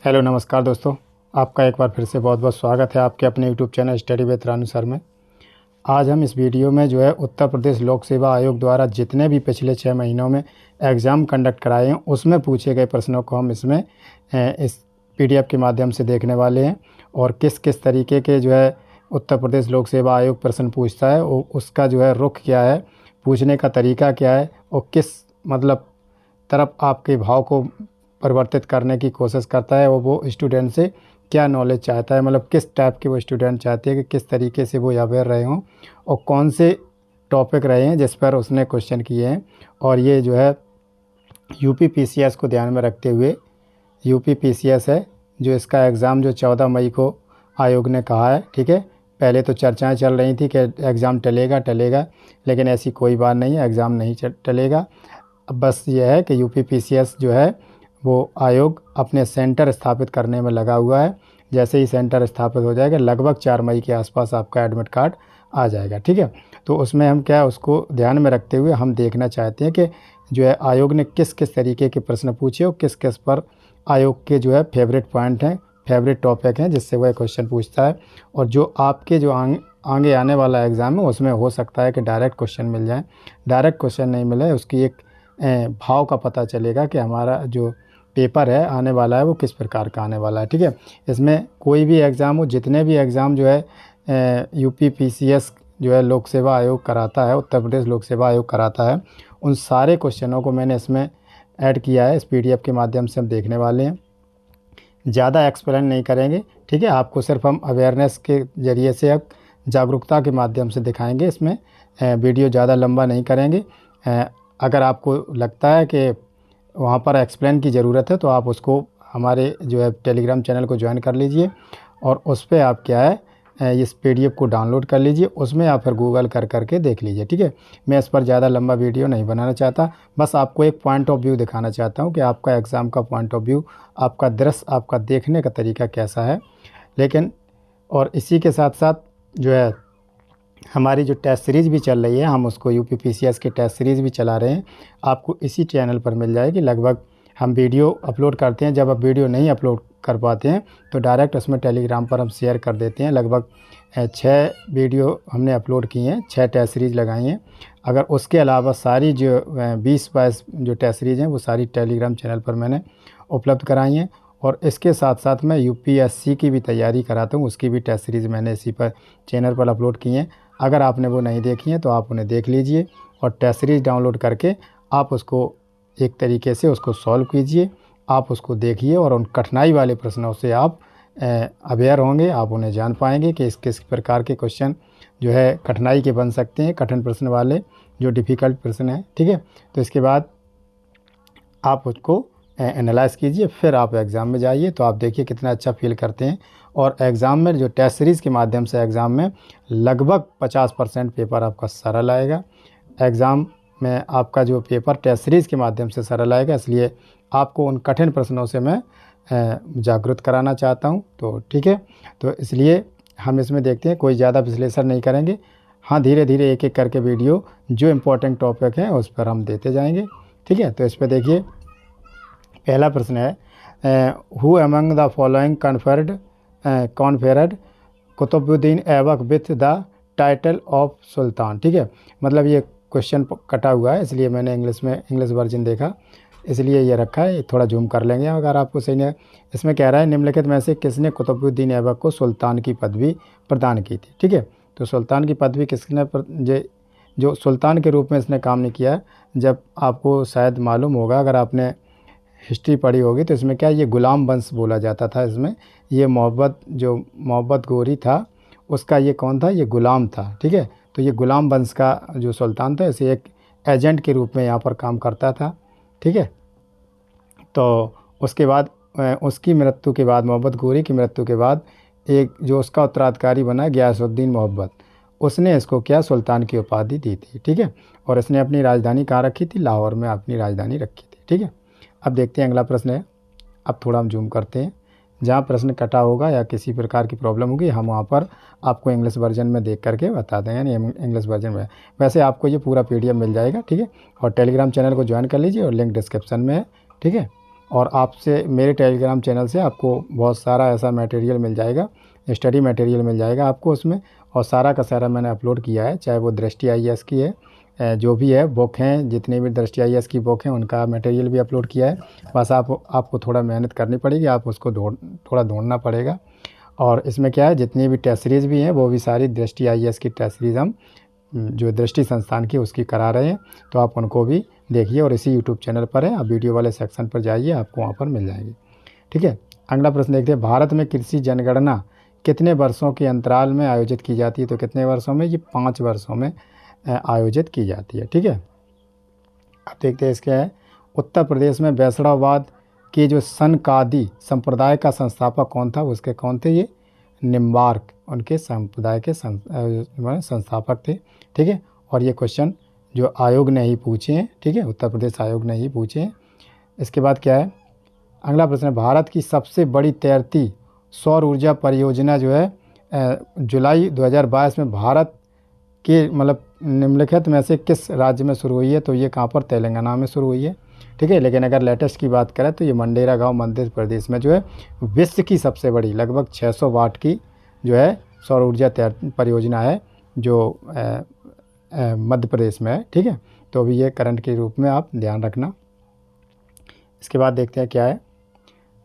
Hello नमस्कार दोस्तों। आपका एक बार फिर से बहुत बहुत स्वागत है आपके अपने YouTube channel study with Ranu sir में। आज हम इस वीडियो में जो है उत्तर प्रदेश लोक सेवा आयोग द्वारा जितने भी पिछले 6 महीनों में एग्ज़ाम कंडक्ट कराए हैं उसमें पूछे गए प्रश्नों को हम इसमें इस पीडीएफ के माध्यम से देखने वाले हैं। और किस किस तरीके के जो है उत्तर प्रदेश लोक सेवा आयोग प्रश्न पूछता है और उसका जो है रुख क्या है, पूछने का तरीका क्या है और किस मतलब तरफ आपके भाव को परिवर्तित करने की कोशिश करता है और वो स्टूडेंट से क्या नॉलेज चाहता है, मतलब किस टाइप के वो स्टूडेंट चाहते हैं कि किस तरीके से वो अवेयर रहे हों और कौन से टॉपिक रहे हैं जिस पर उसने क्वेश्चन किए हैं। और ये जो है यूपी पीसीएस को ध्यान में रखते हुए, यूपी पीसीएस है जो इसका एग्ज़ाम जो 14 मई को आयोग ने कहा है, ठीक है। पहले तो चर्चाएं चल रही थी कि एग्ज़ाम टलेगा, लेकिन ऐसी कोई बात नहीं है, एग्ज़ाम नहीं टलेगा। अब बस ये है कि यूपी पीसीएस जो है वो आयोग अपने सेंटर स्थापित करने में लगा हुआ है। जैसे ही सेंटर स्थापित हो जाएगा लगभग 4 मई के आसपास आपका एडमिट कार्ड आ जाएगा, ठीक है। तो उसमें हम क्या उसको ध्यान में रखते हुए हम देखना चाहते हैं कि जो है आयोग ने किस किस तरीके के प्रश्न पूछे और किस किस पर आयोग के जो है फेवरेट पॉइंट हैं, फेवरेट टॉपिक हैं जिससे वह क्वेश्चन पूछता है। और जो आपके जो आगे आने वाला एग्ज़ाम है उसमें हो सकता है कि डायरेक्ट क्वेश्चन मिल जाए। डायरेक्ट क्वेश्चन नहीं मिले उसकी एक भाव का पता चलेगा कि हमारा जो पेपर है आने वाला है वो किस प्रकार का आने वाला है, ठीक है। इसमें कोई भी एग्ज़ाम हो, जितने भी एग्ज़ाम जो है यूपी पीसीएस जो है लोक सेवा आयोग कराता है, उत्तर प्रदेश लोक सेवा आयोग कराता है, उन सारे क्वेश्चनों को मैंने इसमें ऐड किया है। इस पीडीएफ के माध्यम से हम देखने वाले हैं, ज़्यादा एक्सप्लेन नहीं करेंगे, ठीक है। आपको सिर्फ हम अवेयरनेस के ज़रिए से अब जागरूकता के माध्यम से दिखाएंगे। इसमें वीडियो ज़्यादा लंबा नहीं करेंगे। अगर आपको लगता है कि वहाँ पर एक्सप्लेन की ज़रूरत है तो आप उसको हमारे जो है टेलीग्राम चैनल को ज्वाइन कर लीजिए और उस पर आप क्या है इस पीडीएफ को डाउनलोड कर लीजिए, उसमें आप फिर गूगल कर के देख लीजिए, ठीक है। मैं इस पर ज़्यादा लंबा वीडियो नहीं बनाना चाहता, बस आपको एक पॉइंट ऑफ व्यू दिखाना चाहता हूँ कि आपका एग्ज़ाम का पॉइंट ऑफ व्यू, आपका दृश्य, आपका देखने का तरीका कैसा है। लेकिन और इसी के साथ साथ जो है हमारी जो टेस्ट सीरीज़ भी चल रही है, हम उसको यूपी पीसीएस की टेस्ट सीरीज़ भी चला रहे हैं, आपको इसी चैनल पर मिल जाएगी। लगभग हम वीडियो अपलोड करते हैं, जब आप वीडियो नहीं अपलोड कर पाते हैं तो डायरेक्ट उसमें टेलीग्राम पर हम शेयर कर देते हैं। लगभग 6 वीडियो हमने अपलोड किए हैं, 6 टेस्ट सीरीज़ लगाई हैं। अगर उसके अलावा सारी जो 20-22 जो टेस्ट सीरीज़ हैं वो सारी टेलीग्राम चैनल पर मैंने उपलब्ध कराई हैं। और इसके साथ साथ मैं यूपीएससी की भी तैयारी कराता हूँ, उसकी भी टेस्ट सीरीज़ मैंने इसी पर चैनल पर अपलोड की हैं। अगर आपने वो नहीं देखी हैं तो आप उन्हें देख लीजिए और टेस्ट सीरीज़ डाउनलोड करके आप उसको एक तरीके से उसको सॉल्व कीजिए, आप उसको देखिए और उन कठिनाई वाले प्रश्नों से आप अवेयर होंगे, आप उन्हें जान पाएंगे कि किस प्रकार के क्वेश्चन जो है कठिनाई के बन सकते हैं, कठिन प्रश्न वाले जो डिफ़िकल्ट प्रश्न हैं, ठीक है। तो इसके बाद आप उसको एनालाइज़ कीजिए, फिर आप एग्ज़ाम में जाइए तो आप देखिए कितना अच्छा फील करते हैं। और एग्ज़ाम में जो टेस्ट सीरीज़ के माध्यम से एग्ज़ाम में लगभग 50% पेपर आपका सरल आएगा। एग्ज़ाम में आपका जो पेपर टेस्ट सीरीज़ के माध्यम से सरल आएगा, इसलिए आपको उन कठिन प्रश्नों से मैं जागरूक कराना चाहता हूँ, तो ठीक है। तो इसलिए हम इसमें देखते हैं, कोई ज़्यादा विश्लेषण नहीं करेंगे। हाँ, धीरे धीरे एक एक करके वीडियो जो इम्पोर्टेंट टॉपिक हैं उस पर हम देते जाएंगे, ठीक है। तो इस पर देखिए, पहला प्रश्न है who among the following conferred Qutbuddin Aibak with the title of sultan, ठीक है। मतलब ये क्वेश्चन कटा हुआ है इसलिए मैंने इंग्लिश वर्जन देखा इसलिए ये रखा है। थोड़ा जूम कर लेंगे अगर आपको सही नहीं। इसमें कह रहा है निम्नलिखित में से किसने कुतुबुद्दीन ऐबक को सुल्तान की पदवी प्रदान की थी, ठीक है। तो सुल्तान की पदवी किसने जो सुल्तान के रूप में इसने काम नहीं किया। जब आपको शायद मालूम होगा, अगर आपने हिस्ट्री पढ़ी होगी तो इसमें क्या ये गुलाम वंश बोला जाता था। इसमें ये मोहब्बत गोरी था, उसका ये कौन था, ये गुलाम था, ठीक है। तो ये गुलाम वंश का जो सुल्तान था इसे एक एजेंट के रूप में यहाँ पर काम करता था, ठीक है। तो उसके बाद उसकी मृत्यु के बाद, मोहब्बत गोरी की मृत्यु के बाद एक जो उसका उत्तराधिकारी बना गयासुद्दीन मोहब्बत, उसने इसको क्या सुल्तान की उपाधि दी थी, ठीक है। और इसने अपनी राजधानी कहाँ रखी थी, लाहौर में अपनी राजधानी रखी थी, ठीक है। अब देखते हैं अगला प्रश्न है। अब थोड़ा हम जूम करते हैं, जहाँ प्रश्न कटा होगा या किसी प्रकार की प्रॉब्लम होगी हम वहाँ पर आपको इंग्लिश वर्जन में देख करके बता दें, यानी इंग्लिश वर्जन में। वैसे आपको ये पूरा पीडीएफ मिल जाएगा, ठीक है। और टेलीग्राम चैनल को ज्वाइन कर लीजिए और लिंक डिस्क्रिप्शन में है, ठीक है। और आपसे मेरे टेलीग्राम चैनल से आपको बहुत सारा ऐसा मटेरियल मिल जाएगा, स्टडी मटेरियल मिल जाएगा आपको उसमें, और सारा का सारा मैंने अपलोड किया है, चाहे वो दृष्टि आईएएस की है, जो भी है बुक हैं, जितनी भी दृष्टि आईएएस की बुक हैं उनका मटेरियल भी अपलोड किया है। बस आपको थोड़ा मेहनत करनी पड़ेगी, आप उसको थोड़ा ढूंढना पड़ेगा। और इसमें क्या है, जितनी भी टेस्ट सीरीज़ भी हैं वो भी सारी दृष्टि आईएएस की टेस्ट सीरीज़ हम जो दृष्टि संस्थान की उसकी करा रहे हैं, तो आप उनको भी देखिए। और इसी यूट्यूब चैनल पर है, आप वीडियो वाले सेक्शन पर जाइए, आपको वहाँ पर मिल जाएगी। ठीक है, अगला प्रश्न देखते हैं, भारत में कृषि जनगणना कितने वर्षों के अंतराल में आयोजित की जाती है? तो कितने वर्षों में? ये 5 वर्षों में आयोजित की जाती है। ठीक है, अब देखते हैं इसका है, उत्तर प्रदेश में वैष्णववाद के जो सनकादि संप्रदाय का संस्थापक कौन था? उसके कौन थे? ये निम्बार्क उनके संप्रदाय के संस्थापक थे। ठीक है, और ये क्वेश्चन जो आयोग ने ही पूछे हैं। ठीक है, उत्तर प्रदेश आयोग ने ही पूछे हैं। इसके बाद क्या है, अगला प्रश्न है, भारत की सबसे बड़ी तैरती सौर ऊर्जा परियोजना जो है जुलाई 2022 में भारत के मतलब निम्नलिखित में से किस राज्य में शुरू हुई है? तो ये कहाँ पर? तेलंगाना में शुरू हुई है। ठीक है, लेकिन अगर लेटेस्ट की बात करें तो ये मंडेरा गांव मध्य प्रदेश में जो है विश्व की सबसे बड़ी लगभग 600 वाट की जो है सौर ऊर्जा परियोजना है, जो मध्य प्रदेश में है। ठीक है, तो अभी ये करंट के रूप में आप ध्यान रखना। इसके बाद देखते हैं क्या है,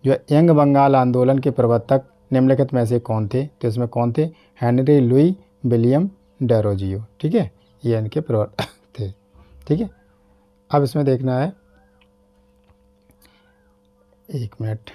जो यंग बंगाल आंदोलन के प्रवर्तक निम्नलिखित में से कौन थे? तो इसमें कौन थे? Henry Louis William Derozio. ठीक है, ये इनके प्रवर्तक थे। ठीक है, अब इसमें देखना है, एक मिनट,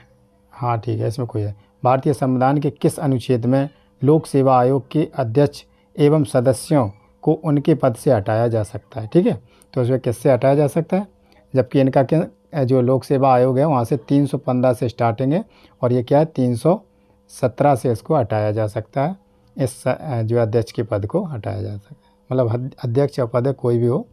हाँ ठीक है, इसमें कोई है, भारतीय संविधान के किस अनुच्छेद में लोक सेवा आयोग के अध्यक्ष एवं सदस्यों को उनके पद से हटाया जा सकता है? ठीक है, तो इसमें किससे हटाया जा सकता है? जबकि इनका क्या जो लोक सेवा आयोग है वहाँ से 315 से स्टार्टिंग है, और ये क्या है 317 से इसको हटाया जा सकता है। इस जो अध्यक्ष के पद को हटाया जा सकता है, मतलब अध्यक्ष या पद कोई भी हो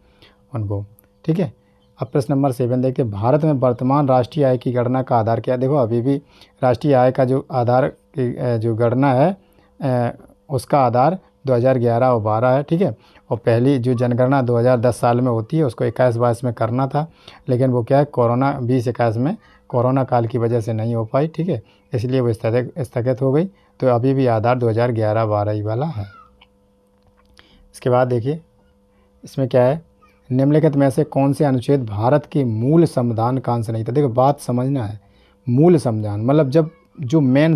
उनको। ठीक है, अब प्रश्न नंबर 7 देखते हैं, भारत में वर्तमान राष्ट्रीय आय की गणना का आधार क्या है? देखो अभी भी राष्ट्रीय आय का जो आधार की जो गणना है उसका आधार 2011 और 12 है। ठीक है, और पहली जो जनगणना 2010 साल में होती है उसको 21-22 में करना था, लेकिन वो क्या है कोरोना 2021 में कोरोना काल की वजह से नहीं हो पाई। ठीक है, इसलिए वो स्थगित हो गई, तो अभी भी आधार 2011-12 ही वाला है। इसके बाद देखिए इसमें क्या है, निम्नलिखित में से कौन से अनुच्छेद भारत के मूल संविधान का अंश नहीं था? देखो बात समझना है, मूल संविधान मतलब जब जो मेन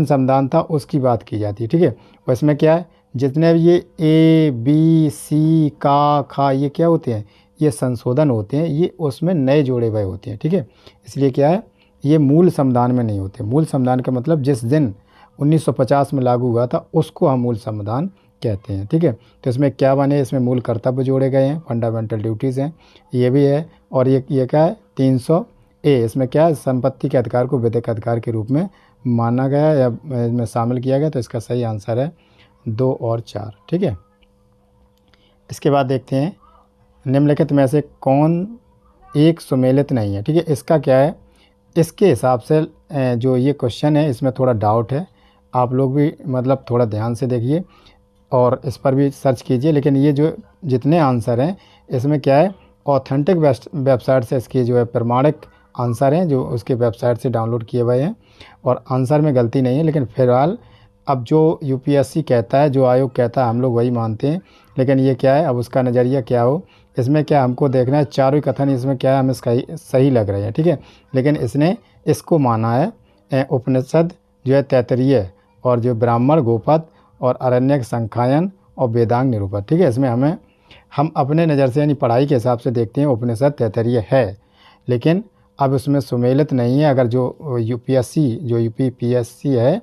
संविधान था उसकी बात की जाती है। ठीक है, और इसमें क्या है, जितने भी ये ए बी सी का खा ये क्या होते हैं? ये संशोधन होते हैं, ये उसमें नए जोड़े हुए होते हैं। ठीक है, इसलिए क्या है, ये मूल संविधान में नहीं होते। मूल संविधान का मतलब जिस दिन 1950 में लागू हुआ था उसको हम मूल संविधान कहते हैं। ठीक है, तो इसमें क्या बने, इसमें मूल कर्तव्य जोड़े गए हैं, फंडामेंटल ड्यूटीज़ हैं, ये भी है। और ये क्या है 300 ए, इसमें क्या है, संपत्ति के अधिकार को विधिक अधिकार के रूप में माना गया या इसमें शामिल किया गया, तो इसका सही आंसर है 2 और 4। ठीक है, इसके बाद देखते हैं, निम्नलिखित में से कौन एक सुमेलित नहीं है? ठीक है, इसका क्या है, इसके हिसाब से जो ये क्वेश्चन है इसमें थोड़ा डाउट है, आप लोग भी मतलब थोड़ा ध्यान से देखिए और इस पर भी सर्च कीजिए। लेकिन ये जो जितने आंसर हैं इसमें क्या है, ऑथेंटिक वेबसाइट से इसकी जो है प्रमाणिक आंसर हैं जो उसके वेबसाइट से डाउनलोड किए हुए हैं, और आंसर में गलती नहीं है। लेकिन फिलहाल अब जो यूपीएससी कहता है, जो आयोग कहता है, हम लोग वही मानते हैं। लेकिन ये क्या है, अब उसका नज़रिया क्या हो, इसमें क्या हमको देखना है, चारों कथन इसमें क्या है हमें सही लग रहे हैं। ठीक है, लेकिन इसने इसको माना है उपनिषद जो है तैत्तरीय, और जो ब्राह्मण गोपद और अरण्यक संख्यायन और वेदांग निरूपण। ठीक है, इसमें हम अपने नज़र से यानी पढ़ाई के हिसाब से देखते हैं उपनिषद तैत्तरीय है, लेकिन अब उसमें सुमेलित नहीं है। अगर जो यूपीएससी जो यूपीपीएससी है,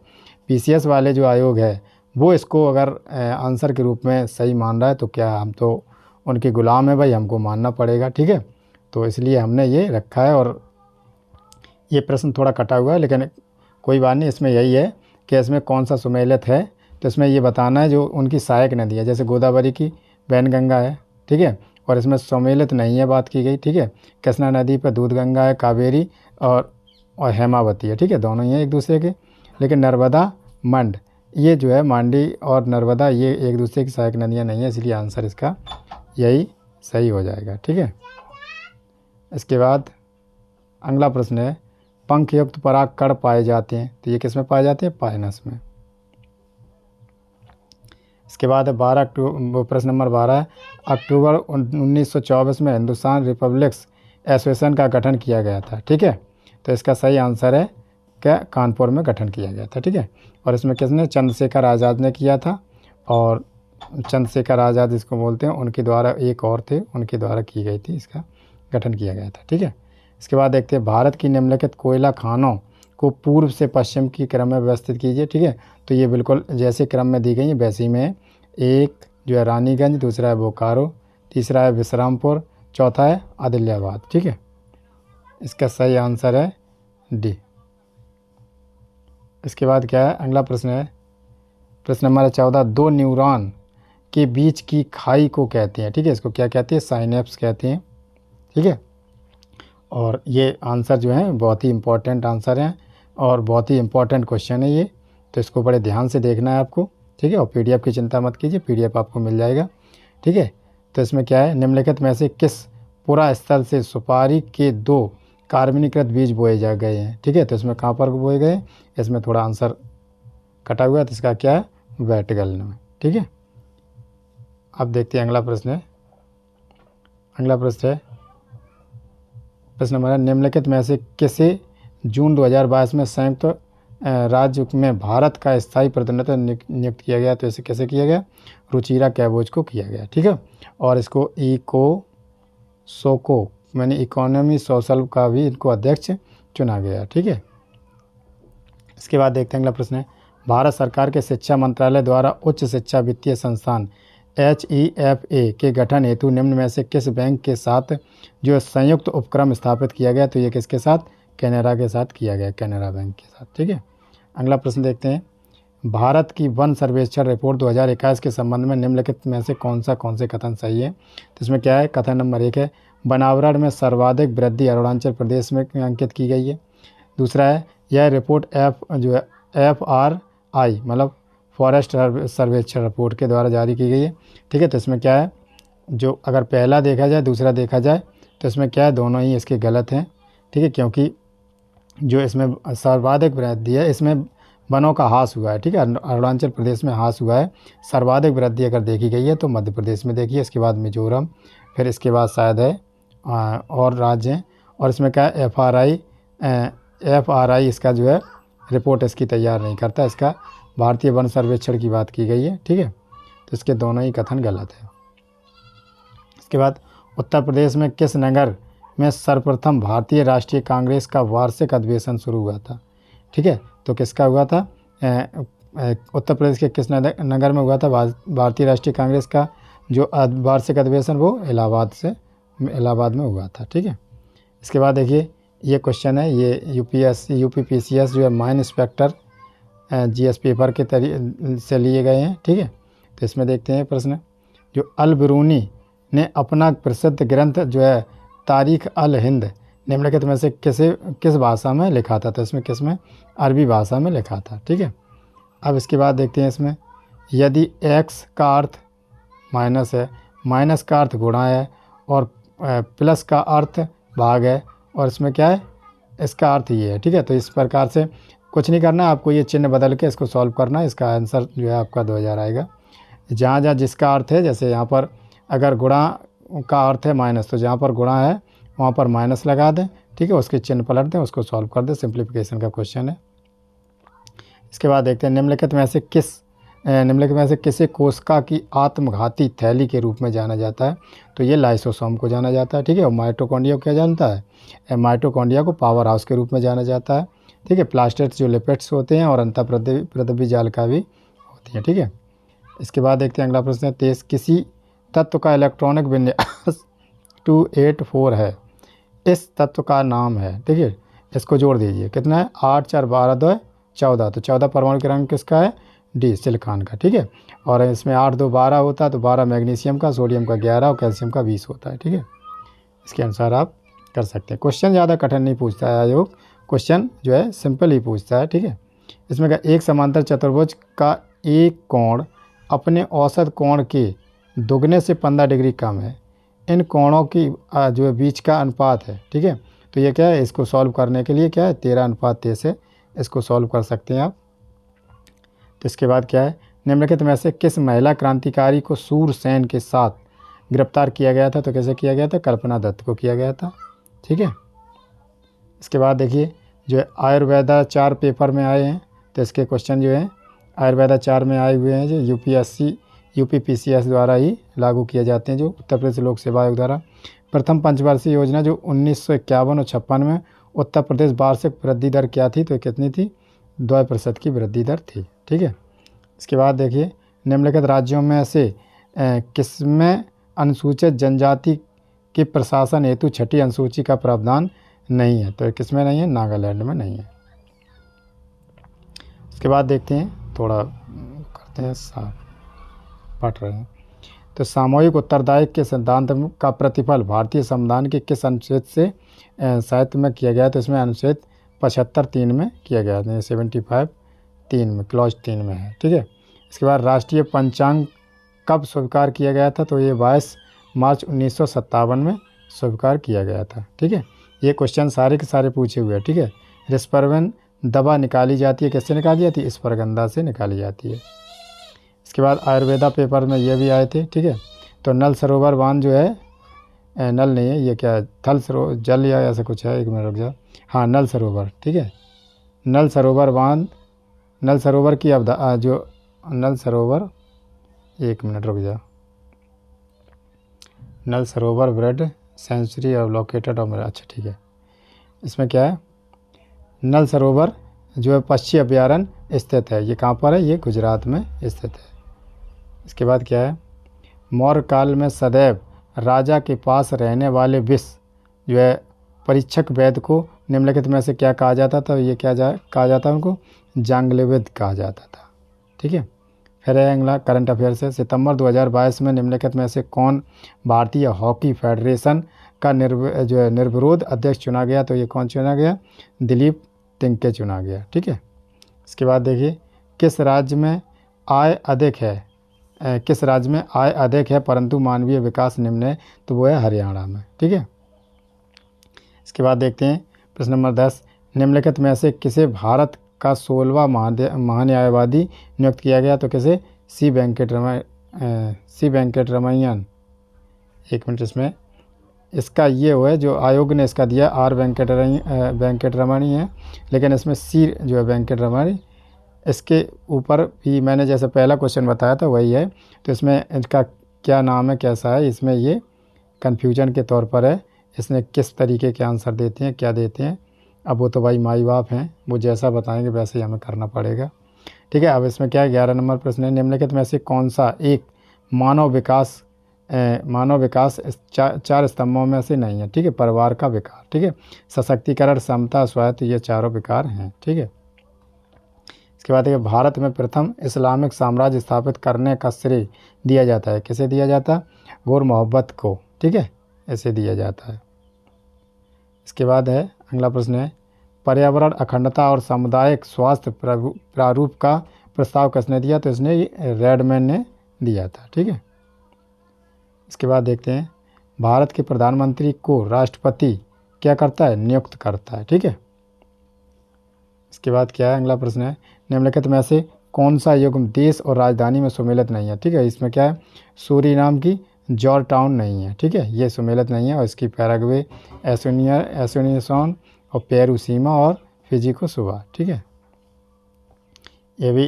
पीसीएस वाले जो आयोग है वो इसको अगर आंसर के रूप में सही मान रहा है तो क्या हम तो उनके गुलाम है भाई, हमको मानना पड़ेगा। ठीक है, तो इसलिए हमने ये रखा है। और ये प्रश्न थोड़ा कटा हुआ है लेकिन कोई बात नहीं, इसमें यही है कि इसमें कौन सा सुमेलित है, तो इसमें ये बताना है जो उनकी सहायक नदी है, जैसे गोदावरी की वैनगंगा है। ठीक है, और इसमें सुमेलित नहीं है बात की गई। ठीक है, कृष्णा नदी पर दूधगंगा है, कावेरी और हेमावती है। ठीक है, दोनों ही हैं एक दूसरे के। लेकिन नर्मदा मंड ये जो है मांडी और नर्मदा ये एक दूसरे की सहायक नदियाँ नहीं है, इसलिए आंसर इसका यही सही हो जाएगा। ठीक है, इसके बाद अगला प्रश्न है पंख युक्त पराग कण पाए जाते हैं, तो ये किस में पाए जाते हैं? पायनस में। इसके बाद है 12 अक्टूबर, प्रश्न नंबर 12 है अक्टूबर 1924 में हिंदुस्तान रिपब्लिक्स एसोसिएशन का गठन किया गया था। ठीक है, तो इसका सही आंसर है क्या? कानपुर में गठन किया गया था। ठीक है, और इसमें किसने? चंद्रशेखर आज़ाद ने किया था, और चंद्रशेखर आज़ाद इसको बोलते हैं, उनके द्वारा एक और थे, उनके द्वारा की गई थी, इसका गठन किया गया था। ठीक है, इसके बाद देखते हैं भारत की निम्नलिखित कोयला खानों को पूर्व से पश्चिम की क्रम में व्यवस्थित कीजिए। ठीक है, तो ये बिल्कुल जैसे क्रम में दी गई है वैसे ही में, एक जो है रानीगंज, दूसरा है बोकारो, तीसरा है विश्रामपुर, चौथा है आदिलाबाद। ठीक है, इसका सही आंसर है डी। इसके बाद क्या है? अगला प्रश्न है प्रश्न नंबर 14 दो न्यूरॉन के बीच की खाई को कहते हैं। ठीक है, इसको क्या कहते हैं? साइनेप्स कहते हैं। ठीक है, और ये आंसर जो है बहुत ही इम्पोर्टेंट आंसर है और बहुत ही इम्पोर्टेंट क्वेश्चन है ये, तो इसको बड़े ध्यान से देखना है आपको। ठीक है, और पीडीएफ की चिंता मत कीजिए, पीडीएफ आपको मिल जाएगा। ठीक है, तो इसमें क्या है? निम्नलिखित में से किस पुरा स्थल से सुपारी के 2 कार्बनीकृत बीज बोए जा गए हैं? ठीक है, तो इसमें कहाँ पर बोए गए? इसमें थोड़ा आंसर कटा हुआ है, तो इसका क्या है? वेटगल में। ठीक है, अब देखते हैं अगला प्रश्न है। अगला प्रश्न है प्रश्न नंबर निम्नलिखित में से किसे जून 2022 में संयुक्त राज्य में भारत का स्थायी प्रतिनिधित्व नियुक्त किया गया? तो इसे कैसे किया गया? रुचिरा कैबोज को किया गया। ठीक है, और इसको सोको मैंने इकोनॉमी सोशल का भी इनको अध्यक्ष चुना गया। ठीक है, इसके बाद देखते हैं अगला प्रश्न है भारत सरकार के शिक्षा मंत्रालय द्वारा उच्च शिक्षा वित्तीय संस्थान HEFA के गठन हेतु निम्न में से किस बैंक के साथ जो संयुक्त उपक्रम स्थापित किया गया? तो ये किसके साथ? कैनरा के साथ किया गया, कैनरा बैंक के साथ। ठीक है, अगला प्रश्न देखते हैं भारत की वन सर्वेक्षण रिपोर्ट 2021 के संबंध में निम्नलिखित में से कौन से कथन सही है? तो इसमें क्या है? कथन नंबर 1 है वनावरण में सर्वाधिक वृद्धि अरुणाचल प्रदेश में अंकित की गई है। दूसरा है यह रिपोर्ट FRI मतलब फॉरेस्ट सर्वेक्षण रिपोर्ट के द्वारा जारी की गई है। ठीक है, तो इसमें क्या है? जो अगर पहला देखा जाए दूसरा देखा जाए तो इसमें क्या है? दोनों ही इसके गलत हैं। ठीक है, क्योंकि जो इसमें सर्वाधिक वृद्धि है इसमें वनों का ह्रास हुआ है। ठीक है, अरुणाचल प्रदेश में ह्रास हुआ है। सर्वाधिक वृद्धि अगर देखी गई है तो मध्य प्रदेश में देखी है, इसके बाद मिजोरम, फिर इसके बाद शायद है और राज्य हैं। और इसमें क्या है? FRI इसका जो है रिपोर्ट इसकी तैयार नहीं करता, इसका भारतीय वन सर्वेक्षण की बात की गई है। ठीक है, तो इसके दोनों ही कथन गलत है। इसके बाद उत्तर प्रदेश में किस नगर में सर्वप्रथम भारतीय राष्ट्रीय कांग्रेस का वार्षिक अधिवेशन शुरू हुआ था? ठीक है, तो किसका हुआ था? उत्तर प्रदेश के किस नगर में हुआ था भारतीय राष्ट्रीय कांग्रेस का जो वार्षिक अधिवेशन? वो इलाहाबाद में हुआ था। ठीक है, इसके बाद देखिए ये क्वेश्चन है, ये UPPCS जो है माइन इंस्पेक्टर GS पेपर के से लिए गए हैं। ठीक है, तो इसमें देखते हैं प्रश्न जो अल बिरूनी ने अपना प्रसिद्ध ग्रंथ जो है तारीख अल हिंद निम्नलिखित में से किस भाषा में लिखा था? तो इसमें किसमें? अरबी भाषा में लिखा था। ठीक है, अब इसके बाद देखते हैं इसमें यदि x का अर्थ माइनस है, माइनस का अर्थ गुणा है और प्लस का अर्थ भाग है, और इसमें क्या है? इसका अर्थ ये है। ठीक है, तो इस प्रकार से कुछ नहीं करना, आपको ये चिन्ह बदल के इसको सॉल्व करना है। इसका आंसर जो है आपका 2000 आएगा। जहाँ जहाँ जिसका अर्थ है, जैसे यहाँ पर अगर गुणा का अर्थ है माइनस, तो जहाँ पर गुणा है वहाँ पर माइनस लगा दें। ठीक है, उसके चिन्ह पलट दें, उसको सॉल्व कर दें। सिंप्लीफिकेशन का क्वेश्चन है। इसके बाद देखते हैं निम्नलिखित में से किसे कोशिका की आत्मघाती थैली के रूप में जाना जाता है? तो ये लाइसोसोम को जाना जाता है। ठीक है, और माइटोकॉन्ड्रिया को क्या जानता है? माइटोकॉन्ड्रिया को पावर हाउस के रूप में जाना जाता है। ठीक है, प्लास्टेट्स जो लिपिड्स होते हैं और अंतःपृथ्वी जालिका भी होती है। ठीक है, इसके बाद देखते हैं अगला प्रश्न है किसी तत्व का इलेक्ट्रॉनिक विन्यास 284 है, इस तत्व का नाम है। ठीक है, इसको जोड़ दीजिए, कितना है? 8 4 12 2 14, तो 14 परमाणु क्रमांक किसका है? डी सिलिकॉन का। ठीक है, और इसमें 8 2 12 होता है, तो 12 मैग्नीशियम का, सोडियम का 11 और कैल्शियम का 20 होता है। ठीक है, इसके अनुसार आप कर सकते हैं। क्वेश्चन ज़्यादा कठिन नहीं पूछता है आयोग, क्वेश्चन जो है सिंपल ही पूछता है। ठीक है, इसमें का एक समांतर चतुर्भुज का एक कोण अपने औसत कोण के दुगने से 15 डिग्री कम है, इन कोणों की जो है बीच का अनुपात है। ठीक है, तो ये क्या है, इसको सॉल्व करने के लिए क्या है 13:23 से इसको सॉल्व कर सकते हैं आप। तो इसके बाद क्या है, निम्नलिखित में से किस महिला क्रांतिकारी को सूरसेन के साथ गिरफ्तार किया गया था? तो कैसे किया गया था? कल्पना दत्त को किया गया था। ठीक है। इसके बाद देखिए जो है आयुर्वेदाचार पेपर में आए हैं, तो इसके क्वेश्चन जो हैं आयुर्वेदाचार में आए हुए हैं, जो यूपीएससी यूपीपीसीएस द्वारा ही लागू किए जाते हैं, जो उत्तर प्रदेश लोक सेवा आयोग द्वारा। प्रथम पंचवर्षीय योजना जो 1951 और 56 में उत्तर प्रदेश वार्षिक वृद्धि दर क्या थी? तो कितनी थी? 2% की वृद्धि दर थी। ठीक है। इसके बाद देखिए निम्नलिखित राज्यों में से किसमें अनुसूचित जनजाति के प्रशासन हेतु छठी अनुसूची का प्रावधान नहीं है? तो किसमें नहीं है? नागालैंड में नहीं है। इसके बाद देखते हैं, थोड़ा करते हैं साफ पढ़ रहे हैं। तो सामूहिक उत्तरदायित्व के सिद्धांत का प्रतिफल भारतीय संविधान के किस अनुच्छेद से साहित्य में किया गया? तो इसमें अनुच्छेद 75(3) में किया गया था, 75(3) में क्लॉज 3 में है। ठीक है। इसके बाद राष्ट्रीय पंचांग कब स्वीकार किया गया था? तो ये 22 मार्च 1957 में स्वीकार किया गया था। ठीक है। ये क्वेश्चन सारे के सारे पूछे हुए हैं। ठीक है। रिस्परवेन दवा निकाली जाती है, किससे निकाली जाती है? स्पर्गंधा से निकाली जाती है। इसके बाद आयुर्वेदा पेपर में ये भी आए थे। ठीक है। तो नल सरोवर बांध जो है, नल नहीं है, ये क्या है, थल सरोवर जल या ऐसा कुछ है, एक मिनट रुक जाओ। हाँ, नल सरोवर। ठीक है। नल सरोवर बांध, नल सरोवर की जो नल सरोवर, एक मिनट रुक जाओ। नल सरोवर ब्रेड सेंचुरी और लोकेटेड और, अच्छा ठीक है। इसमें क्या है, नल सरोवर जो है पक्षी अभयारण्य स्थित है। ये कहाँ पर है? ये गुजरात में स्थित है। इसके बाद क्या है, मौर्य काल में सदैव राजा के पास रहने वाले विश्व जो है परीक्षक वैद्य को निम्नलिखित में से क्या कहा जाता था? ये क्या कहा जाता है उनको? जांगलेविद कहा जाता था। ठीक है। फिर अगला करंट अफेयर से, सितंबर 2022 में निम्नलिखित में से कौन भारतीय हॉकी फेडरेशन का जो है निर्विरोध अध्यक्ष चुना गया? तो ये कौन चुना गया? दिलीप तिंके चुना गया। ठीक है। इसके बाद देखिए किस राज्य में आय अधिक है, किस राज्य में आय अधिक है परंतु मानवीय विकास निम्न है? तो वो है हरियाणा में। ठीक है। इसके बाद देखते हैं प्रश्न नंबर 10, निम्नलिखित में से किसे भारत का 16वां महान्यायवादी नियुक्त किया गया? तो किसे? सी वेंकटरमैयन। एक मिनट, इसमें इसका ये हुआ है जो आयोग ने इसका दिया आर वेंकटरमणी है, लेकिन इसमें सी जो है वेंकटरमणी, इसके ऊपर भी मैंने जैसे पहला क्वेश्चन बताया था वही है। तो इसमें इनका क्या नाम है, कैसा है, इसमें ये कन्फ्यूजन के तौर पर है। इसमें किस तरीके के आंसर देते हैं, क्या देते हैं, अब वो तो भाई माई बाप हैं, वो जैसा बताएंगे वैसे ही हमें करना पड़ेगा। ठीक है। अब इसमें क्या है, 11 नंबर प्रश्न है, निम्नलिखित में से कौन सा एक मानव विकास चार स्तंभों में से नहीं है? ठीक है। परिवार का विकार। ठीक है। सशक्तिकरण, समता, स्वायत्त, ये चारों विकार हैं। ठीक है। इसके बाद देखिए भारत में प्रथम इस्लामिक साम्राज्य स्थापित करने का श्रेय दिया जाता है, किसे दिया जाता है? गुर मोहब्बत को। ठीक है, ऐसे दिया जाता है। इसके बाद है अगला प्रश्न है, पर्यावरण अखंडता और सामुदायिक स्वास्थ्य प्रारूप का प्रस्ताव किसने दिया? तो इसने रेडमैन ने दिया था। ठीक है। इसके बाद देखते हैं भारत के प्रधानमंत्री को राष्ट्रपति क्या करता है? नियुक्त करता है। ठीक है। इसके बाद क्या है, अगला प्रश्न है, निम्नलिखित में से कौन सा युग्म देश और राजधानी में सुमेलित नहीं है? ठीक है। इसमें क्या है, सूरीनाम की जॉर्ज टाउन नहीं है। ठीक है, ये सुमेलित नहीं है, और इसकी पैराग्वे, एसोनियन और पेरूसीमा और फिजी को सुबह। ठीक है। ये भी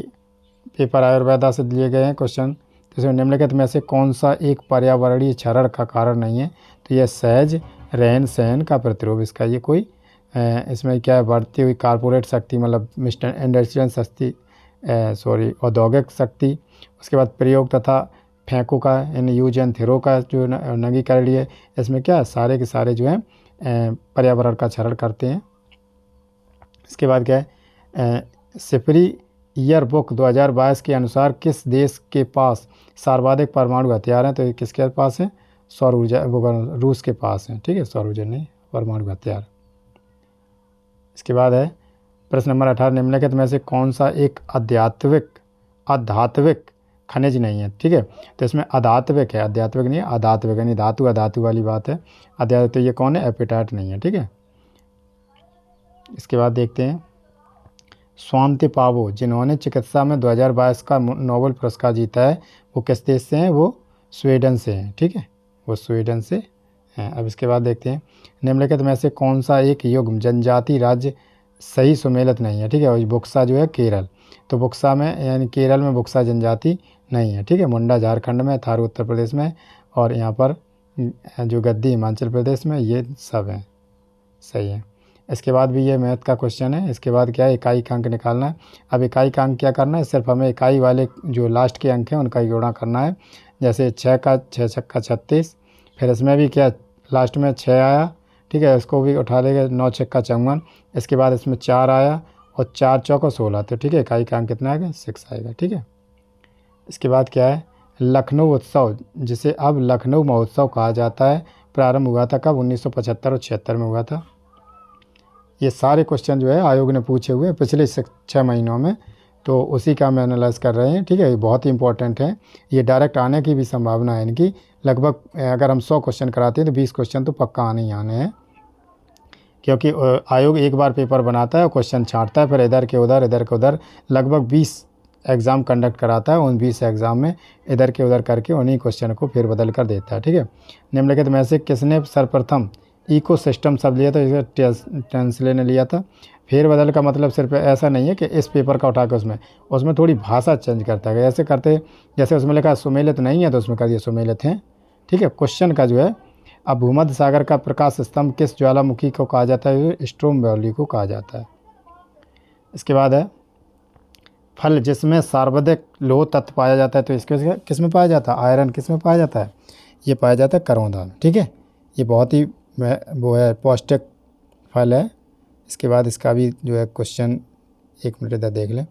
पेपर आयुर्वेदा से दिए गए हैं क्वेश्चन। तो इसमें निम्नलिखित में से कौन सा एक पर्यावरणीय क्षरण का कारण नहीं है? तो यह सहज रहन सहन का प्रतिरोध, इसका ये कोई इसमें क्या है, बढ़ती हुई कारपोरेट शक्ति, मतलब इंडस्ट्रियल शक्ति, औद्योगिक शक्ति, उसके बाद प्रयोग तथा फेंको का इन यूज एंड थ्रो का जो नवीकरण है, इसमें क्या है, सारे के सारे जो हैं पर्यावरण का क्षरण करते हैं। इसके बाद क्या है, सिपरी ईयर बुक 2022 के अनुसार किस देश के पास सर्वाधिक परमाणु हथियार हैं? तो ये किसके पास है? सौर ऊर्जा, रूस के पास है। ठीक है, सौर ऊर्जा नहीं, परमाणु हथियार। इसके बाद है प्रश्न नंबर 18, निम्नलिखित में से कौन सा एक आध्यात्मिक खनिज नहीं है? ठीक है। तो इसमें अधात्विक है, आध्यात्मिक नहीं है, अधात्विक, यानी धातु अधातु वाली बात है। अध्यात्विक, तो ये कौन है? एपिटाइट नहीं है। ठीक है। इसके बाद देखते हैं स्वांति पावो, जिन्होंने चिकित्सा में 2022 का नोबेल पुरस्कार जीता है, वो किस देश से हैं? वो स्वीडन से हैं। ठीक है, वो स्वीडन से हैं। अब इसके बाद देखते हैं निम्नलिखित में से कौन सा एक युग्म जनजाति राज्य सही सुमेलित नहीं है। ठीक है, और बुक्सा जो है केरल, तो बुक्सा में यानी केरल में बुक्सा जनजाति नहीं है। ठीक है, मुंडा झारखंड में, थारू उत्तर प्रदेश में, और यहाँ पर जो गद्दी हिमाचल प्रदेश में, ये सब हैं, सही है। इसके बाद भी ये मैथ का क्वेश्चन है। इसके बाद क्या है, इकाई का अंक निकालना है। अब इकाई का अंक क्या करना है, सिर्फ हमें इकाई वाले जो लास्ट के अंक हैं उनका ही गुणा करना है। जैसे 6 का 6 छक्का 36, फिर इसमें भी क्या लास्ट में 6 आया। ठीक है, इसको भी उठा लेंगे, 9 छक्का 54। इसके बाद इसमें 4 आया और 4 चौका 16, तो ठीक है इकाई का अंक कितना आएगा, 6 आएगा। ठीक है, इसके बाद क्या है, लखनऊ उत्सव, जिसे अब लखनऊ महोत्सव कहा जाता है, प्रारंभ हुआ था कब? 1975 और 76 में हुआ था। ये सारे क्वेश्चन जो है आयोग ने पूछे हुए पिछले 6 महीनों में, तो उसी का हम एनालाइज कर रहे हैं। ठीक है, ये बहुत ही इंपॉर्टेंट है, ये डायरेक्ट आने की भी संभावना है इनकी। लगभग अगर हम 100 क्वेश्चन कराते हैं तो 20 क्वेश्चन तो पक्का आने ही आने हैं, क्योंकि आयोग एक बार पेपर बनाता है, क्वेश्चन छांटता है, फिर इधर के उधर लगभग 20 एग्ज़ाम कंडक्ट कराता है। उन 20 एग्ज़ाम में इधर के उधर करके उन्हीं क्वेश्चन को फिर बदल कर देता है। ठीक है, निम्नलिखित में से किसने सर्वप्रथम इकोसिस्टम शब्द लिया था? इसे ट्रांसलेट ने लिया था। फेर बदल का मतलब सिर्फ ऐसा नहीं है कि इस पेपर का उठा के उसमें थोड़ी भाषा चेंज करता है। ऐसे करते, जैसे उसमें लिखा सुमेलित नहीं है तो उसमें कर दिया सुमेलित हैं। ठीक है, क्वेश्चन का जो है, अब भूमध्य सागर का प्रकाश स्तंभ किस ज्वालामुखी को कहा जाता है? स्ट्रोम्बोली को कहा जाता है। इसके बाद है फल जिसमें सर्वाधिक लोह तत्व पाया जाता है, तो इसके किस में पाया जाता है? आयरन किस में पाया जाता है? ये पाया जाता है करौंदा में। ठीक है, ये बहुत ही वो है पौष्टिक फल है। इसके बाद इसका भी जो है क्वेश्चन 1 मिनट इधर देख लें।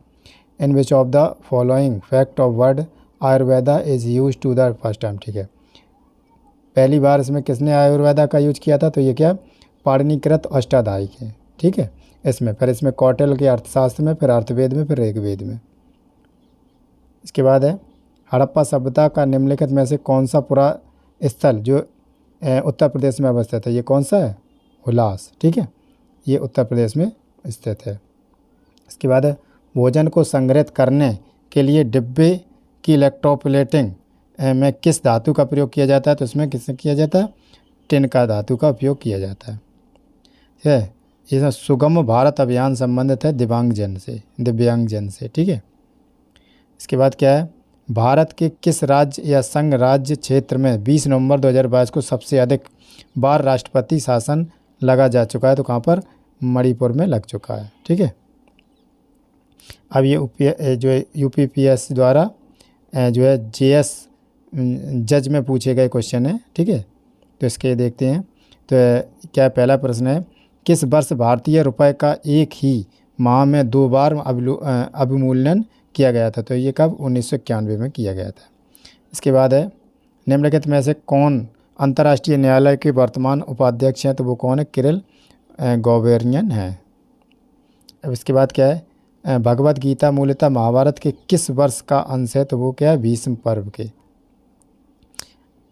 In which of the following fact of word Ayurveda is use to the first time. ठीक है, पहली बार इसमें किसने आयुर्वेदा का यूज किया था? तो ये क्या पाणिनिकृत अष्टाध्यायी है। ठीक है, इसमें फिर इसमें कौटिल्य के अर्थशास्त्र में, फिर अर्थवेद में, फिर ऋग्वेद में। इसके बाद है हड़प्पा सभ्यता का निम्नलिखित में से कौन सा पुरा स्थल जो उत्तर प्रदेश में अवस्थित है? ये कौन सा है? हुलास। ठीक है, ये उत्तर प्रदेश में स्थित है। इसके बाद है भोजन को संग्रहित करने के लिए डिब्बे की इलेक्ट्रोप्लेटिंग में किस धातु का प्रयोग किया जाता है? तो इसमें किससे किया जाता है? टिन का धातु का उपयोग किया जाता है। ठीक है, ये सुगम भारत अभियान संबंधित है दिव्यांगजन से। ठीक है, इसके बाद क्या है, भारत के किस राज्य या संघ राज्य क्षेत्र में 20 नवंबर 2022 को सबसे अधिक बार राष्ट्रपति शासन लगा जा चुका है? तो कहाँ पर? मणिपुर में लग चुका है। ठीक है, अब ये जो यूपीपीएस द्वारा जो है जेएस जज में पूछे गए क्वेश्चन है। ठीक है, तो इसके देखते हैं। तो क्या पहला प्रश्न है, किस वर्ष भारतीय रुपये का एक ही माह में 2 बार अवमूल्यन किया गया था? तो ये कब? 1991 में किया गया था। इसके बाद है निम्नलिखित में से कौन अंतर्राष्ट्रीय न्यायालय के वर्तमान उपाध्यक्ष हैं? तो वो कौन है? किरिल गौवेरियन है। अब इसके बाद क्या है, भगवत गीता मूलतः महाभारत के किस वर्ष का अंश है? तो वो क्या है? भीष्म पर्व के।